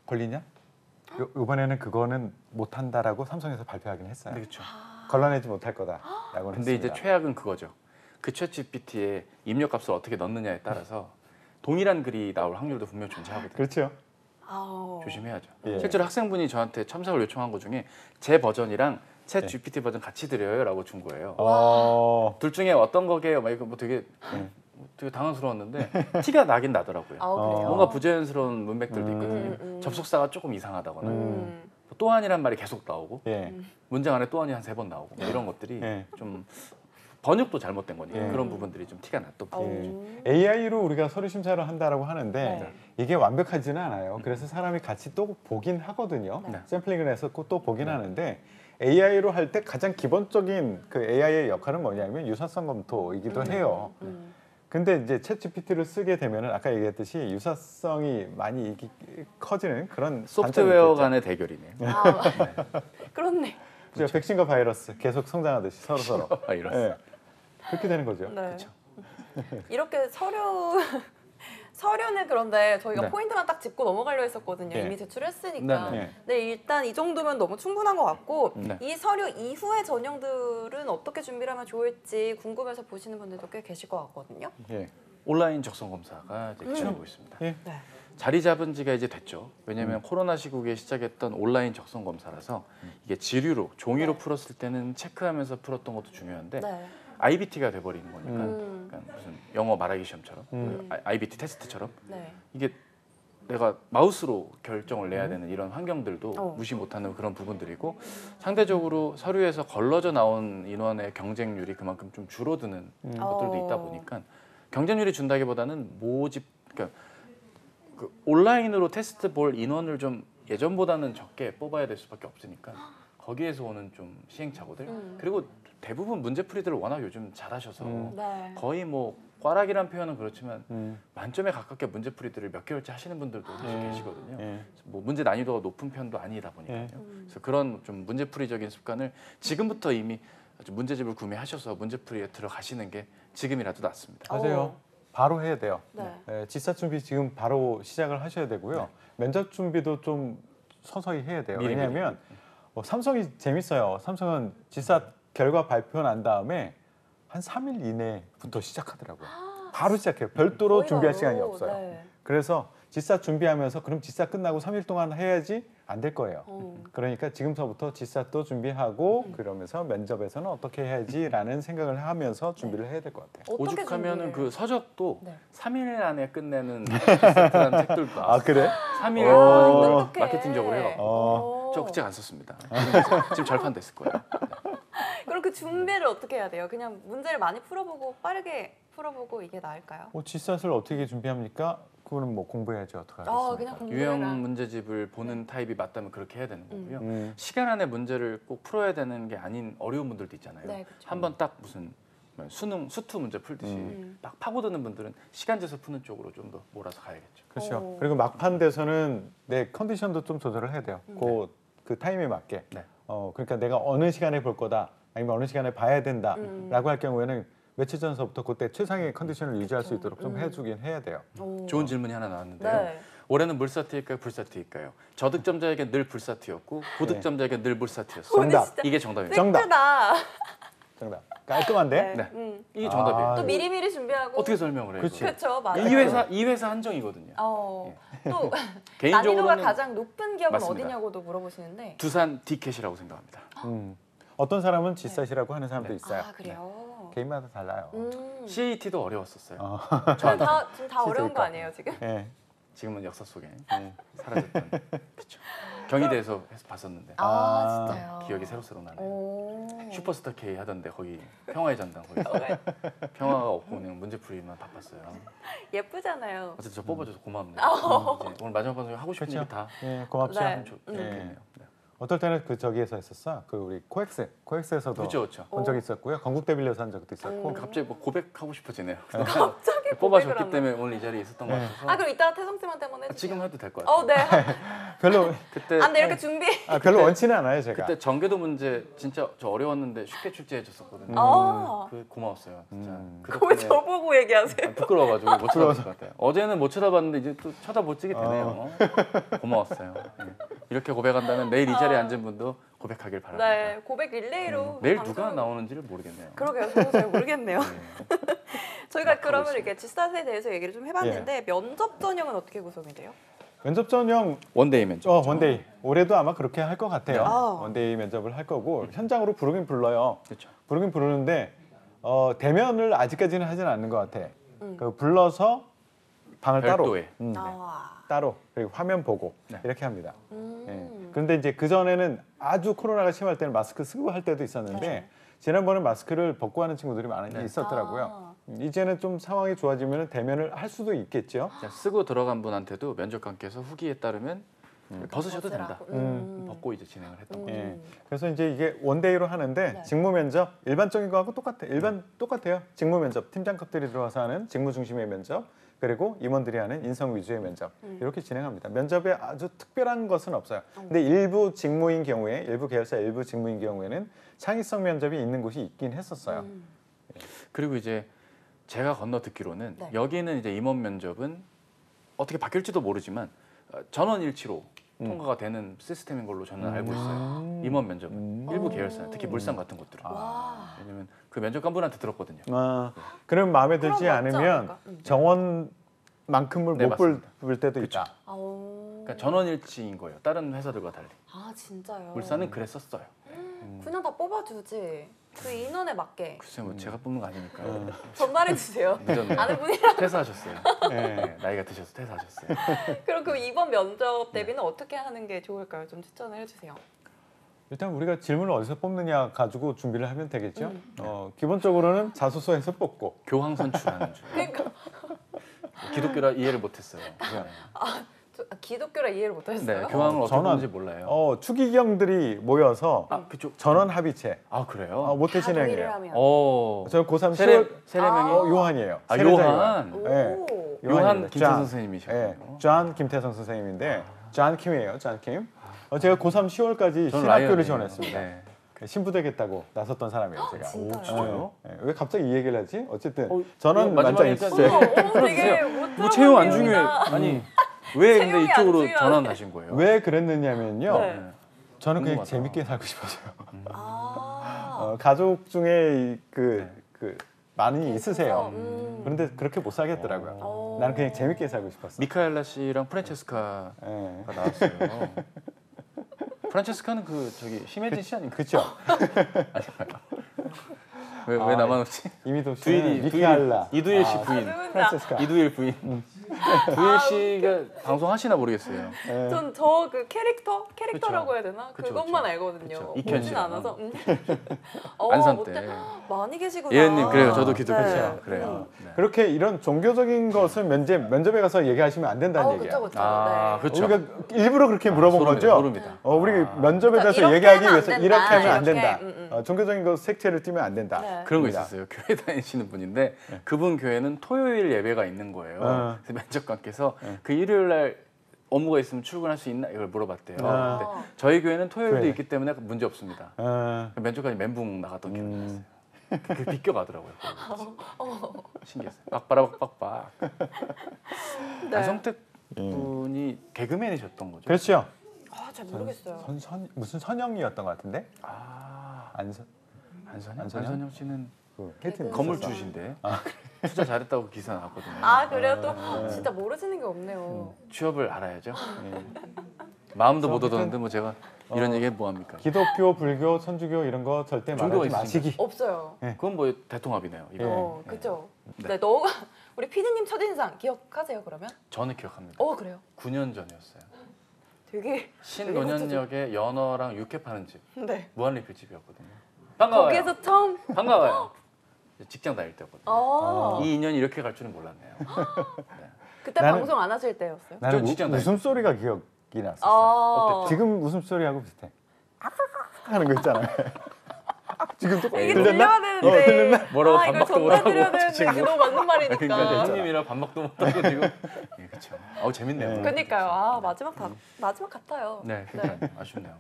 걸리냐? 이번에는 그거는 못 한다라고 삼성에서 발표하긴 했어요. 그렇죠. 걸러내지 못할 거다라고 근데 했습니다. 이제 최악은 그거죠. 그 챗 GPT에 입력값을 어떻게 넣느냐에 따라서 동일한 글이 나올 확률도 분명 존재하거든요. 그렇죠. 아우. 조심해야죠. 예. 실제로 학생분이 저한테 첨삭을 요청한 것 중에 제 버전이랑 챗 예. GPT 버전 같이 드려요라고 준 거예요. 둘 중에 어떤 거게요? 막 이거 뭐 되게 당황스러웠는데 티가 나긴 나더라고요. 아 그래요. 뭔가 부자연스러운 문맥들도 있거든요. 접속사가 조금 이상하다거나 또한이란 말이 계속 나오고 예. 문장 안에 또한이 한 3번 나오고 이런 것들이 예. 좀 번역도 잘못된 거니까 예. 그런 부분들이 좀 티가 났던 부분이죠. AI로 우리가 서류 심사를 한다라고 하는데 네. 이게 완벽하지는 않아요. 그래서 사람이 같이 또 보긴 하거든요. 네. 샘플링을 해서 또 보긴 하는데 AI로 할 때 가장 기본적인 그 AI의 역할은 뭐냐면 유사성 검토이기도 해요. 근데 이제 챗 GPT를 쓰게 되면은 아까 얘기했듯이 유사성이 많이 커지는 그런 소프트웨어 단점이 있겠죠. 간의 대결이네요. 아, 그렇네. 그렇죠. 백신과 바이러스 계속 성장하듯이 서로. 이런. 예. 그렇게 되는 거죠. 네. 이렇게 서류는 그런데 저희가 네. 포인트만 딱 짚고 넘어가려 했었거든요. 네. 이미 제출했으니까. 네, 네. 네, 일단 이 정도면 너무 충분한 것 같고 네. 이 서류 이후의 전형들은 어떻게 준비를 하면 좋을지 궁금해서 보시는 분들도 꽤 계실 것 같거든요. 예. 온라인 적성 검사가 이제 진행하고 있습니다. 예. 네. 자리 잡은 지가 이제 됐죠. 왜냐하면 코로나 시국에 시작했던 온라인 적성 검사라서 이게 지류로 종이로 네. 풀었을 때는 체크하면서 풀었던 것도 중요한데 네. IBT가 돼버리는 거니까 그러니까 무슨 영어 말하기 시험처럼 IBT 테스트처럼 네. 이게 내가 마우스로 결정을 내야 되는 이런 환경들도 어. 무시 못하는 그런 부분들이고 상대적으로 서류에서 걸러져 나온 인원의 경쟁률이 그만큼 좀 줄어드는 것들도 있다 보니까 경쟁률이 준다기보다는 모집 그러니까 그 온라인으로 테스트 볼 인원을 좀 예전보다는 적게 뽑아야 될 수밖에 없으니까 거기에서 오는 좀 시행착오들 그리고 대부분 문제풀이들을 워낙 요즘 잘하셔서 네. 거의 뭐 꽈락이란 표현은 그렇지만 만점에 가깝게 문제풀이들을 몇 개월째 하시는 분들도 사실 계시거든요. 예. 뭐 문제 난이도가 높은 편도 아니다 보니까요. 그래서 그런 좀 문제풀이적인 습관을 지금부터 이미 문제집을 구매하셔서 문제풀이에 들어가시는 게 지금이라도 낫습니다. 맞아요. 바로 해야 돼요. 네. 예, 지사 준비 지금 바로 시작을 하셔야 되고요. 면접 준비도 좀 서서히 해야 돼요. 미리, 왜냐하면 삼성이 재밌어요. 삼성은 지사 결과 발표 난 다음에 한 3일 이내부터 시작하더라고요. 바로 시작해요. 별도로 거의 준비할 바로, 시간이 없어요. 네. 그래서 지사 준비하면서 그럼 지사 끝나고 3일 동안 해야지 안 될 거예요. 그러니까 지금서부터 지사 또 준비하고 그러면서 면접에서는 어떻게 해야지라는 생각을 하면서 준비를 해야 될 것 같아요. 어떻게 오죽하면은 준비를- 그 서적도 네. 3일 안에 끝내는 테스트라는 책들도 아 나왔어요. 그래? 3일 똑똑해. 마케팅적으로 해갖고 어. 저 그 책 안 썼습니다. 지금 절판됐을 거예요. 그럼 그 준비를 어떻게 해야 돼요? 그냥 문제를 많이 풀어보고 빠르게 풀어보고 이게 나을까요? 지사를 어떻게 준비합니까? 그거는 뭐 공부해야지 어떻게 하겠습니까? 그냥 공부해라. 유형 문제집을 보는 타입이 맞다면 그렇게 해야 되는 거고요. 시간 안에 문제를 꼭 풀어야 되는 게 아닌 어려운 분들도 있잖아요. 네, 그쵸. 한번 딱 무슨 수능 수투 문제 풀듯이 막 파고드는 분들은 시간제서 푸는 쪽으로 좀 더 몰아서 가야겠죠. 그렇죠. 오. 그리고 막판 돼서는 내 컨디션도 좀 조절을 해야 돼요. 그 타임에 맞게. 네. 그러니까 내가 어느 시간에 볼 거다, 아니면 어느 시간에 봐야 된다라고 할 경우에는 며칠 전서부터 그때 최상의 컨디션을 유지할 수 있도록 좀 해주긴 해야 돼요. 오. 좋은 질문이 하나 나왔는데요. 네. 올해는 물사티일까요, 불사티일까요? 저득점자에게 늘 불사티였고 고득점자에게 늘 물사티였어요. 정답. 진짜 이게 정답입니다. 정답. 팩트다. 정답. 깔끔한데? 네. 음. 이게 정답이에요. 아, 또 미리미리 준비하고. 어떻게 설명을 해요? 그치. 이거? 그렇죠, 맞아요. 이 회사 한정이거든요. 또 난이도가 개인적으로는 가장 높은 기업은 맞습니다. 어디냐고도 물어보시는데. 두산 디켓이라고 생각합니다. 어떤 사람은 G사시라고 하는 사람도 있어요. 아 그래요. 개인마다 달라요. CAT도 어려웠었어요. 지금 다 어려운 거 아니에요 지금? 예. 지금은 역사 속에 사라졌던 그쵸. 경희대에서 해서 봤었는데 진짜요. 기억이 새록새록 나네요. 오. 슈퍼스타 K 하던데 거기 평화의 전당 거기 평화가 없고 그냥 문제풀이만 바빴어요. 예쁘잖아요. 어쨌든 저 뽑아줘서 고맙네요. 이제 오늘 마지막 방송에 하고 싶은 그쵸. 얘기 다 예, 고맙죠. 네. 하면 좋겠네요. 네. 어떨 때는 그 저기에서 했었어. 그 우리 코엑스에서도 그렇죠. 본 적이 있었고요. 건국대 빌려서 한 적도 있었고. 갑자기 뭐 고백하고 싶어지네요. 갑자기 뽑아줬기 고백을 때문에 오늘 이 자리에 있었던 것 네. 같아서 그럼 이따 태성쌤한테 한번 해주세요. 지금 해도 될 것 같아요. 네. 별로 그때 안 돼, 이렇게 준비. 별로 원치는 않아요, 제가. 그때 전개도 문제 진짜 저 어려웠는데 쉽게 출제해 줬었거든요. 그 고마웠어요, 진짜. 그 그거 왜 덕분에 저보고 얘기하세요? 부끄러워가지고 못 쳐다봤을 것 같아요. 어제는 못 쳐다봤는데 이제 또 쳐다볼 찍게 되네요. 고마웠어요. 이렇게 고백한다면 내일 이 자리에 앉은 분도 고백하길 바랍니다. 네, 고백 릴레이로. 내일 방송- 누가 나오는지를 모르겠네요. 그러게요, 저도 잘 모르겠네요. 저희가 막 그러면 하고 이렇게 G스타트에 대해서 얘기를 좀 해봤는데 면접 전형은 어떻게 구성이 돼요? 면접 전형 원데이 면접. 원데이. 올해도 아마 그렇게 할 것 같아요. 네. 원데이 면접을 할 거고 현장으로 부르긴 불러요. 그렇죠. 부르긴 부르는데 대면을 아직까지는 하지는 않는 것 같아. 그 불러서 방을 별도에. 따로 그리고 화면 보고 네. 이렇게 합니다. 예. 그런데 이제 그 전에는 아주 코로나가 심할 때는 마스크 쓰고 할 때도 있었는데 지난번에 마스크를 벗고 하는 친구들이 많이 있었더라고요. 이제는 좀 상황이 좋아지면 대면을 할 수도 있겠죠. 자, 쓰고 들어간 분한테도 면접관께서 후기에 따르면 벗으셔도 된다. 벗으라고. 벗고 이제 진행을 했던 거죠. 예. 그래서 이제 이게 원데이로 하는데 네. 직무 면접 일반적인 거하고 똑같아요. 직무 면접 팀장급들이 들어와서 하는 직무 중심의 면접 그리고 임원들이 하는 인성 위주의 면접 이렇게 진행합니다. 면접에 아주 특별한 것은 없어요. 근데 일부 직무인 경우에 일부 계열사 일부 직무인 경우에는 창의성 면접이 있는 곳이 있긴 했었어요. 그리고 이제 제가 건너 듣기로는 네. 여기는 이제 임원 면접은 어떻게 바뀔지도 모르지만 전원일치로 통과가 되는 시스템인 걸로 저는 알고 있어요. 임원 면접은 일부 계열사, 특히 물산 같은 곳들은. 와. 왜냐면 그 면접관분한테 들었거든요. 그럼 마음에 그럼 들지 맞지 않으면 않을까? 정원만큼을 네, 못 볼 때도 있다. 그러니까 전원일치인 거예요. 다른 회사들과 달리. 진짜요? 물산은 그랬었어요. 그냥 다 뽑아주지. 그 인원에 맞게 글쎄 뭐 제가 뽑는 거 아니니까. 전달해 주세요. 늦었네요. 아는 분이랑. 퇴사하셨어요. 네. 네, 나이가 드셔서 퇴사하셨어요. 그럼 그 이번 면접 대비는 어떻게 하는 게 좋을까요? 좀 추천을 해주세요. 일단 우리가 질문을 어디서 뽑느냐 가지고 준비를 하면 되겠죠. 기본적으로는 자소서에서 뽑고 교황 선출하는 중. 그러니까 기독교라 이해를 못했어요. 기독교라 이해를 못하셨어요? 네, 교황을 어떻게 전원. 보는지 몰라요. 추기경들이 모여서 그쪽. 전원 합의체 그래요? 모태 다 동의를 진행이에요. 하면. 저 고3 세례 10월 세례명이 요한이에요. 아, 세례자 요한. 오. 네. 요한 김태성 존. 선생님이시죠. 존 김태성 선생님인데 존 킴이에요. 존 킴. 제가 고3 10월까지 저는 신학교를 라이언이에요. 지원했습니다. 네. 신부되겠다고 나섰던 사람이에요, 제가. 진짜요? 진짜요? 왜 갑자기 이 얘기를 하지? 어쨌든 이거 저는 마지막에 만장 일단 있으세요. 되게 못 뭐 채용 안 중요해. 들어본 아니 왜 근데 채용이 안 이쪽으로 중요하네. 전환하신 거예요? 왜 그랬느냐면요. 네. 저는 그냥 궁금하다. 재밌게 살고 싶어서요. 아. 가족 중에 그 많이 있으세요. 음. 그런데 그렇게 못 살겠더라고요. 오. 나는 그냥 재밌게 살고 싶었어. 미카엘라 씨랑 프란체스카가 예. 나왔어요. 프란체스카는 그 저기 심혜진 씨 아닌가? 그렇죠. 왜 나만 없지? 이미도 씨는 두일이 미카엘라. 이두일 씨 부인. 누군지 프란체스카. 이두일 부인. 부일 씨가 방송하시나 모르겠어요. 전 저 그 캐릭터라고 해야 되나? 그쵸, 그것만 그쵸. 알거든요. 그쵸. 보진 이현씨랑. 않아서. 안산 못해. 때. 많이 계시구나. 예은님 그래요. 저도 기도 네. 그렇죠. 그래요. 네. 그렇게 이런 종교적인 것은 면접에 가서 얘기하시면 안 된다는 얘기야. 그쵸. 아, 네. 그렇죠. 우리가 일부러 그렇게 물어본 소름이다, 거죠. 소름이다. 우리 면접에 그러니까 대해서 이렇게 얘기하기 하면 안 위해서 된다. 이렇게 하면 안 이렇게, 된다. 종교적인 거 색채를 띠면 안 된다. 네. 그런 거 입니다. 있었어요. 교회 다니시는 분인데 그분 교회는 토요일 예배가 있는 거예요. 그래서 면접관께서 그 일요일 날 업무가 있으면 출근할 수 있나 이걸 물어봤대요. 근데 저희 교회는 토요일도 교회는. 있기 때문에 문제 없습니다. 면접관이 멘붕 나갔던 기억이 났어요. 그 비껴가더라고요. 신기했어요. 빡빡빡빡. 네. 안성택 분이 개그맨이셨던 거죠? 그렇죠. 잘 모르겠어요. 무슨 선영이었던 것 같은데? 아, 안선영? 안선영 씨는 하여튼 건물주신데 투자 잘했다고 기사 나왔거든요. 그래요? 또 진짜 모르시는 게 없네요. 취업을 알아야죠. 마음도 못 얻었는데 뭐 제가 이런 얘기 뭐 합니까? 기독교, 불교, 천주교 이런 거 절대 종교가 말하지 마시기. 없어요. 그건 뭐 대통합이네요. 이거. 그죠. 네. 네, 너가 우리 피디님 첫인상 기억하세요 그러면? 저는 기억합니다. 그래요? 9년 전이었어요. 되게 신논현역에 연어랑 육회 파는 집, 네. 무한리필 집이었거든요. 반가워요. 거기에서 처음. 반가워요. 직장 다닐 때였거든요. 이 이 인연이 이렇게 갈 줄은 몰랐네요. 그때 나는- 방송 안 하실 때였어요? 나는 전 직장 웃음소리가 기억이 났었어. 아, 지금 웃음소리하고 비슷해. 하는 거 있잖아요. 지금 또 이게 들렸나? 들려야 되는데. 뭐라고 이걸 반박도 전달드려야 못하고 되는데 지금. 이게 너무 맞는 말이니까. 그러니까 형님이랑 반박도 못하고 지금. 예, 그렇죠. 재밌네요. 그러니까요. 마지막 같아요. 네, 그러니까 아쉽네요.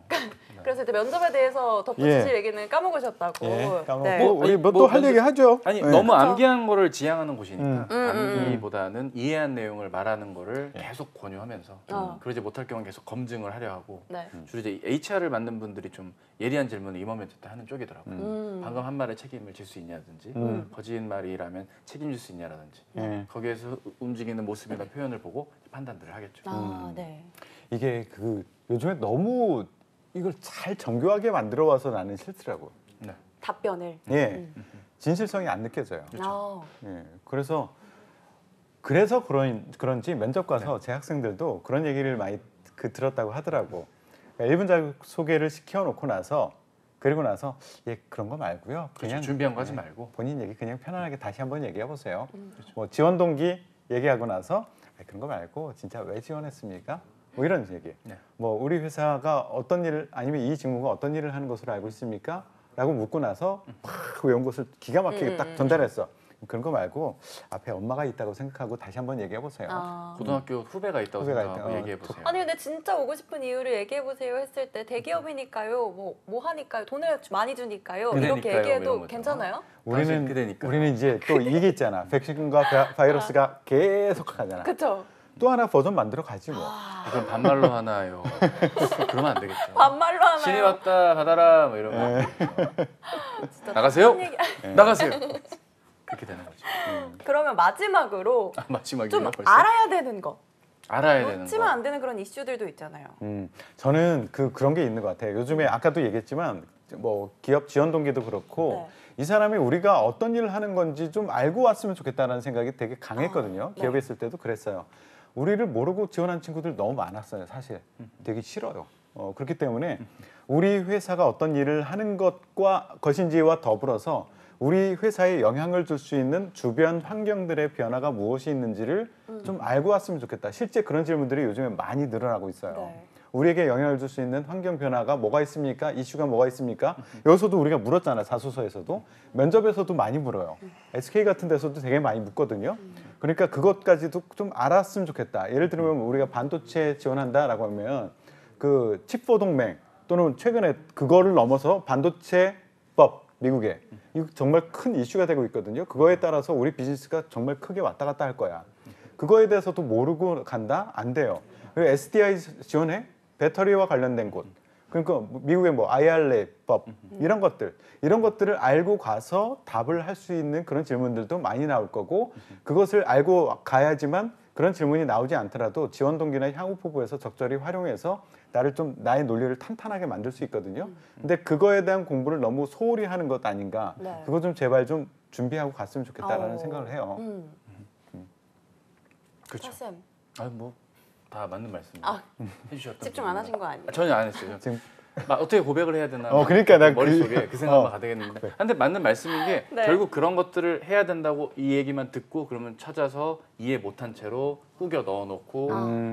그래서 이제 면접에 대해서 덧붙이실 얘기는 까먹으셨다고. 까먹고 네. 우리 뭐 뭐 또 할 면접- 얘기 하죠. 아니 네. 너무 암기한 거를 지향하는 곳이니까 음. 암기보다는 이해한 내용을 말하는 거를 계속 권유하면서 그러지 못할 경우는 계속 검증을 하려 하고 네. 주로 이제 HR을 맡는 분들이 좀 예리한 질문을 임원 면접 때 하는 쪽이더라고요. 방금 한 말에 책임을 질 수 있냐든지 거짓말이라면 책임질 수 있냐라든지 거기에서 움직이는 모습이나 표현을 보고 판단들을 하겠죠. 네. 이게 요즘에 너무 이걸 잘 정교하게 만들어 와서 나는 싫더라고. 네. 답변을. 예, 진실성이 안 느껴져요. 아, 예, 그래서 그런지 면접 가서 제 학생들도 그런 얘기를 많이 들었다고 하더라고. 그러니까 1분 자기소개를 시켜놓고 나서 그리고 나서 그런 거 말고요. 그냥 준비한 거 하지 말고 본인 얘기 그냥 편안하게 다시 한번 얘기해 보세요. 뭐 지원 동기 얘기하고 나서 그런 거 말고 진짜 왜 지원했습니까? 뭐 이런 얘기. 네. 뭐 우리 회사가 어떤 일을 아니면 이 직무가 어떤 일을 하는 것으로 알고 있습니까? 라고 묻고 나서 팍 외운 것을 기가 막히게 딱 전달했어. 그런 거 말고 앞에 엄마가 있다고 생각하고 다시 한번 얘기해 보세요. 고등학교 후배가 있다고 후배가 생각하고 있다. 얘기해 보세요. 아니 근데 진짜 오고 싶은 이유를 얘기해 보세요 했을 때 대기업이니까요. 뭐 하니까요. 돈을 많이 주니까요. 이렇게 그대니까요, 얘기해도 이런 거죠. 괜찮아요? 우리는 이제 또 이게 있잖아. 백신과 바이러스가 계속 가잖아. 그렇죠. 또 하나 버전 만들어 가지 뭐. 그럼 반말로 하나요? 그러면 안 되겠죠. 반말로 하나요? 신이 왔다 받아라 뭐 이런 거. 진짜 나가세요? 딴 얘기- 나가세요. 그렇게 되는 거죠. 그러면 마지막으로 마지막이에요. 좀 벌써? 알아야 되는 거. 알아야 되는 놓치면 거. 안 되는 그런 이슈들도 있잖아요. 저는 그런 게 있는 것 같아요. 요즘에 아까도 얘기했지만 뭐 기업 지원 동기도 그렇고 이 사람이 우리가 어떤 일을 하는 건지 좀 알고 왔으면 좋겠다는 생각이 되게 강했거든요. 기업에 있을 때도 그랬어요. 우리를 모르고 지원한 친구들 너무 많았어요. 사실 되게 싫어요. 그렇기 때문에 우리 회사가 어떤 일을 하는 것인지와 더불어서 우리 회사에 영향을 줄 수 있는 주변 환경들의 변화가 무엇이 있는지를 좀 알고 왔으면 좋겠다. 실제 그런 질문들이 요즘에 많이 늘어나고 있어요. 네. 우리에게 영향을 줄 수 있는 환경 변화가 뭐가 있습니까? 이슈가 뭐가 있습니까? 여기서도 우리가 물었잖아요. 자소서에서도. 면접에서도 많이 물어요. SK 같은 데서도 되게 많이 묻거든요. 그러니까 그것까지도 좀 알았으면 좋겠다. 예를 들면 우리가 반도체 지원한다라고 하면 그 칩4 동맹 또는 최근에 그거를 넘어서 반도체법 미국에 이거 정말 큰 이슈가 되고 있거든요. 그거에 따라서 우리 비즈니스가 정말 크게 왔다 갔다 할 거야. 그거에 대해서도 모르고 간다? 안 돼요. 그리고 SDI 지원해? 배터리와 관련된 곳. 그러니까 미국의 뭐 IRA법 이런 것들을 알고 가서 답을 할 수 있는 그런 질문들도 많이 나올 거고 그것을 알고 가야지만 그런 질문이 나오지 않더라도 지원 동기나 향후 포부에서 적절히 활용해서 나의 논리를 탄탄하게 만들 수 있거든요. 근데 그거에 대한 공부를 너무 소홀히 하는 것 아닌가. 네. 그거 좀 제발 좀 준비하고 갔으면 좋겠다라는 생각을 해요. 그렇죠. 차쌤 뭐 다 맞는 말씀 해주셨던 집중 안 하신 거 아니에요? 전혀 안 했어요. 지금 어떻게 고백을 해야 되나? 그러니까 나 머릿속에 그 생각만 가득했는데. 근데 맞는 말씀인 게 네. 결국 그런 것들을 해야 된다고 이 얘기만 듣고 그러면 찾아서 이해 못한 채로 구겨 넣어놓고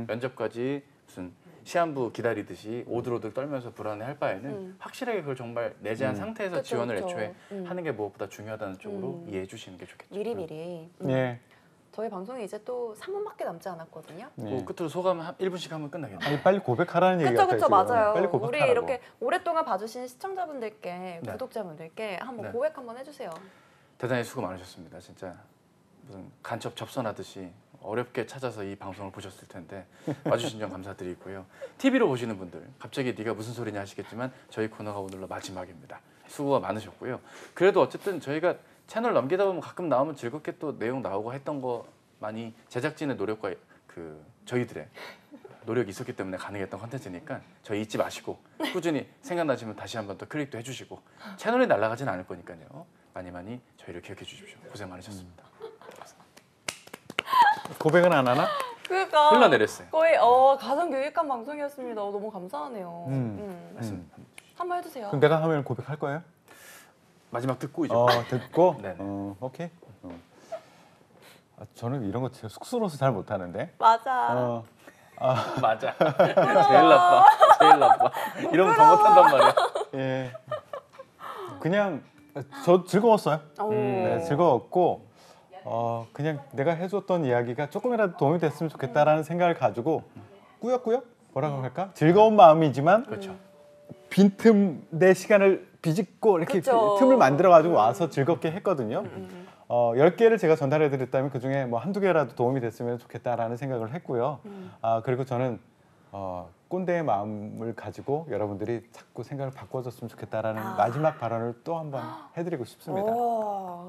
면접까지 무슨 시한부 기다리듯이 오들오들 떨면서 불안해할 바에는 확실하게 그걸 정말 내재한 상태에서 그쵸, 지원을 그쵸. 애초에 하는 게 무엇보다 중요하다는 쪽으로 이해해 주시는 게 좋겠죠. 미리미리. 예. 저희 방송이 이제 또 3분밖에 남지 않았거든요. 뭐 끝으로 소감 1분씩 하면 끝나겠네요. 아니 빨리 고백하라는 얘기 그쵸 같아요. 그쵸 지금. 맞아요. 빨리 우리 고백하라고. 이렇게 오랫동안 봐주신 시청자분들께 네. 구독자분들께 한번 네. 고백 한번 해주세요. 대단히 수고 많으셨습니다. 진짜 무슨 간첩 접선하듯이 어렵게 찾아서 이 방송을 보셨을 텐데 와주신 점 감사드리고요. TV로 보시는 분들 갑자기 네가 무슨 소리냐 하시겠지만 저희 코너가 오늘로 마지막입니다. 수고가 많으셨고요. 그래도 어쨌든 저희가 채널 넘기다 보면 가끔 나오면 즐겁게 또 내용 나오고 했던 거 많이 제작진의 노력과 그 저희들의 노력이 있었기 때문에 가능했던 컨텐츠니까 저희 잊지 마시고 꾸준히 생각나시면 다시 한번 또 클릭도 해주시고 채널이 날아가진 않을 거니까요. 많이 저희를 기억해 주십시오. 고생 많으셨습니다. 고백은 안 하나? 그러니까 흘러내렸어요. 거의 가장 유익한 방송이었습니다. 너무 감사하네요. 말씀 한번 해주세요. 그럼 내가 하면 고백할 거예요? 마지막 듣고 이제 듣고. 네네. 오케이. 저는 이런 거 제일 쑥스러워서 잘 못하는데. 맞아. 맞아. 제일 나빠. 이러면 더 못한단 말이야. 예. 그냥 저 즐거웠어요. 네, 즐거웠고 그냥 내가 해줬던 이야기가 조금이라도 도움이 됐으면 좋겠다라는 생각을 가지고 꾸역꾸역 뭐라고 할까? 즐거운 마음이지만 그렇죠. 빈틈 내 시간을 비집고 이렇게 그쵸. 틈을 만들어 가지고 와서 즐겁게 했거든요. 10개를 제가 전달해 드렸다면 그중에 뭐 한두 개라도 도움이 됐으면 좋겠다라는 생각을 했고요. 그리고 저는 꼰대의 마음을 가지고 여러분들이 자꾸 생각을 바꿔줬으면 좋겠다라는 마지막 발언을 또 한번 해드리고 싶습니다.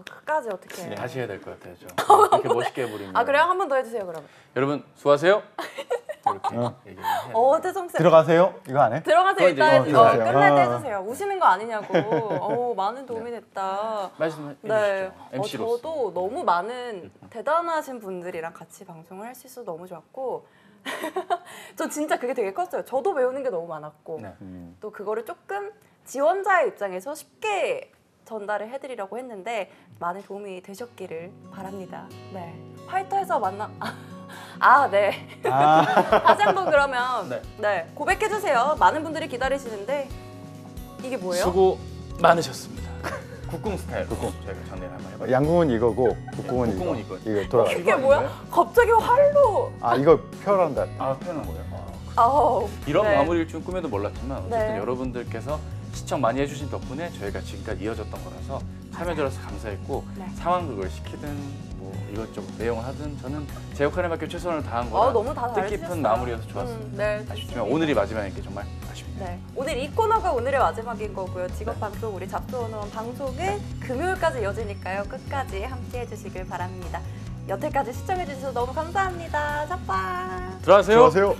끝까지 어떻게? 네, 다시 해야 될 것 같아요. 저. 이렇게 멋있게 해버리면. 그래요? 한 번 더 해주세요 그럼. 여러분 수고하세요. 이렇게 얘기를 해야 돼요. 태성쌤. 들어가세요? 이거 안 해? 들어가세요 일단 들어가세요. 끝날 때 해주세요. 우시는 거 아니냐고. 많은 도움이 됐다. 말씀해 네. 주시죠. MC로서. 저도 너무 많은 대단하신 분들이랑 같이 방송을 할 수 있어서 너무 좋았고 저 진짜 그게 되게 컸어요. 저도 배우는 게 너무 많았고 네. 또 그거를 조금 지원자의 입장에서 쉽게 전달을 해드리려고 했는데 많은 도움이 되셨기를 바랍니다. 네. 파이터에서 만나... 네. 다시 한번 그러면 네. 고백해주세요. 많은 분들이 기다리시는데 이게 뭐예요? 수고 많으셨습니다. 국궁 스타일. 국궁. 저희가 정리를 한번 해봐요. 양궁은 이거고 국궁은 국궁은 이거. 이거. 이거 돌아가. 이게 뭐야? 갑자기 활로. 이거 표현한다. 표현한 거예요? 이런 네. 마무리를 좀 꿈에도 몰랐지만 어쨌든 네. 여러분들께서 시청 많이 해주신 덕분에 저희가 지금까지 이어졌던 거라서 참여해주셔서 감사했고 네. 상황극을 시키든 뭐 이것저것 내용을 하든 저는 제 역할에 맞게 최선을 다한 거라 너무 다 뜻깊은 잘해주셨어요. 마무리여서 좋았습니다. 네, 아쉽지만 좋습니다. 오늘이 마지막인 게 정말 아쉽네요. 네. 오늘 이 코너가 오늘의 마지막인 거고요. 직업방송 우리 잡스원원 방송은 금요일까지 이어지니까요. 끝까지 함께 해주시길 바랍니다. 여태까지 시청해주셔서 너무 감사합니다. 짝방. 들어가세요. 들어가세요.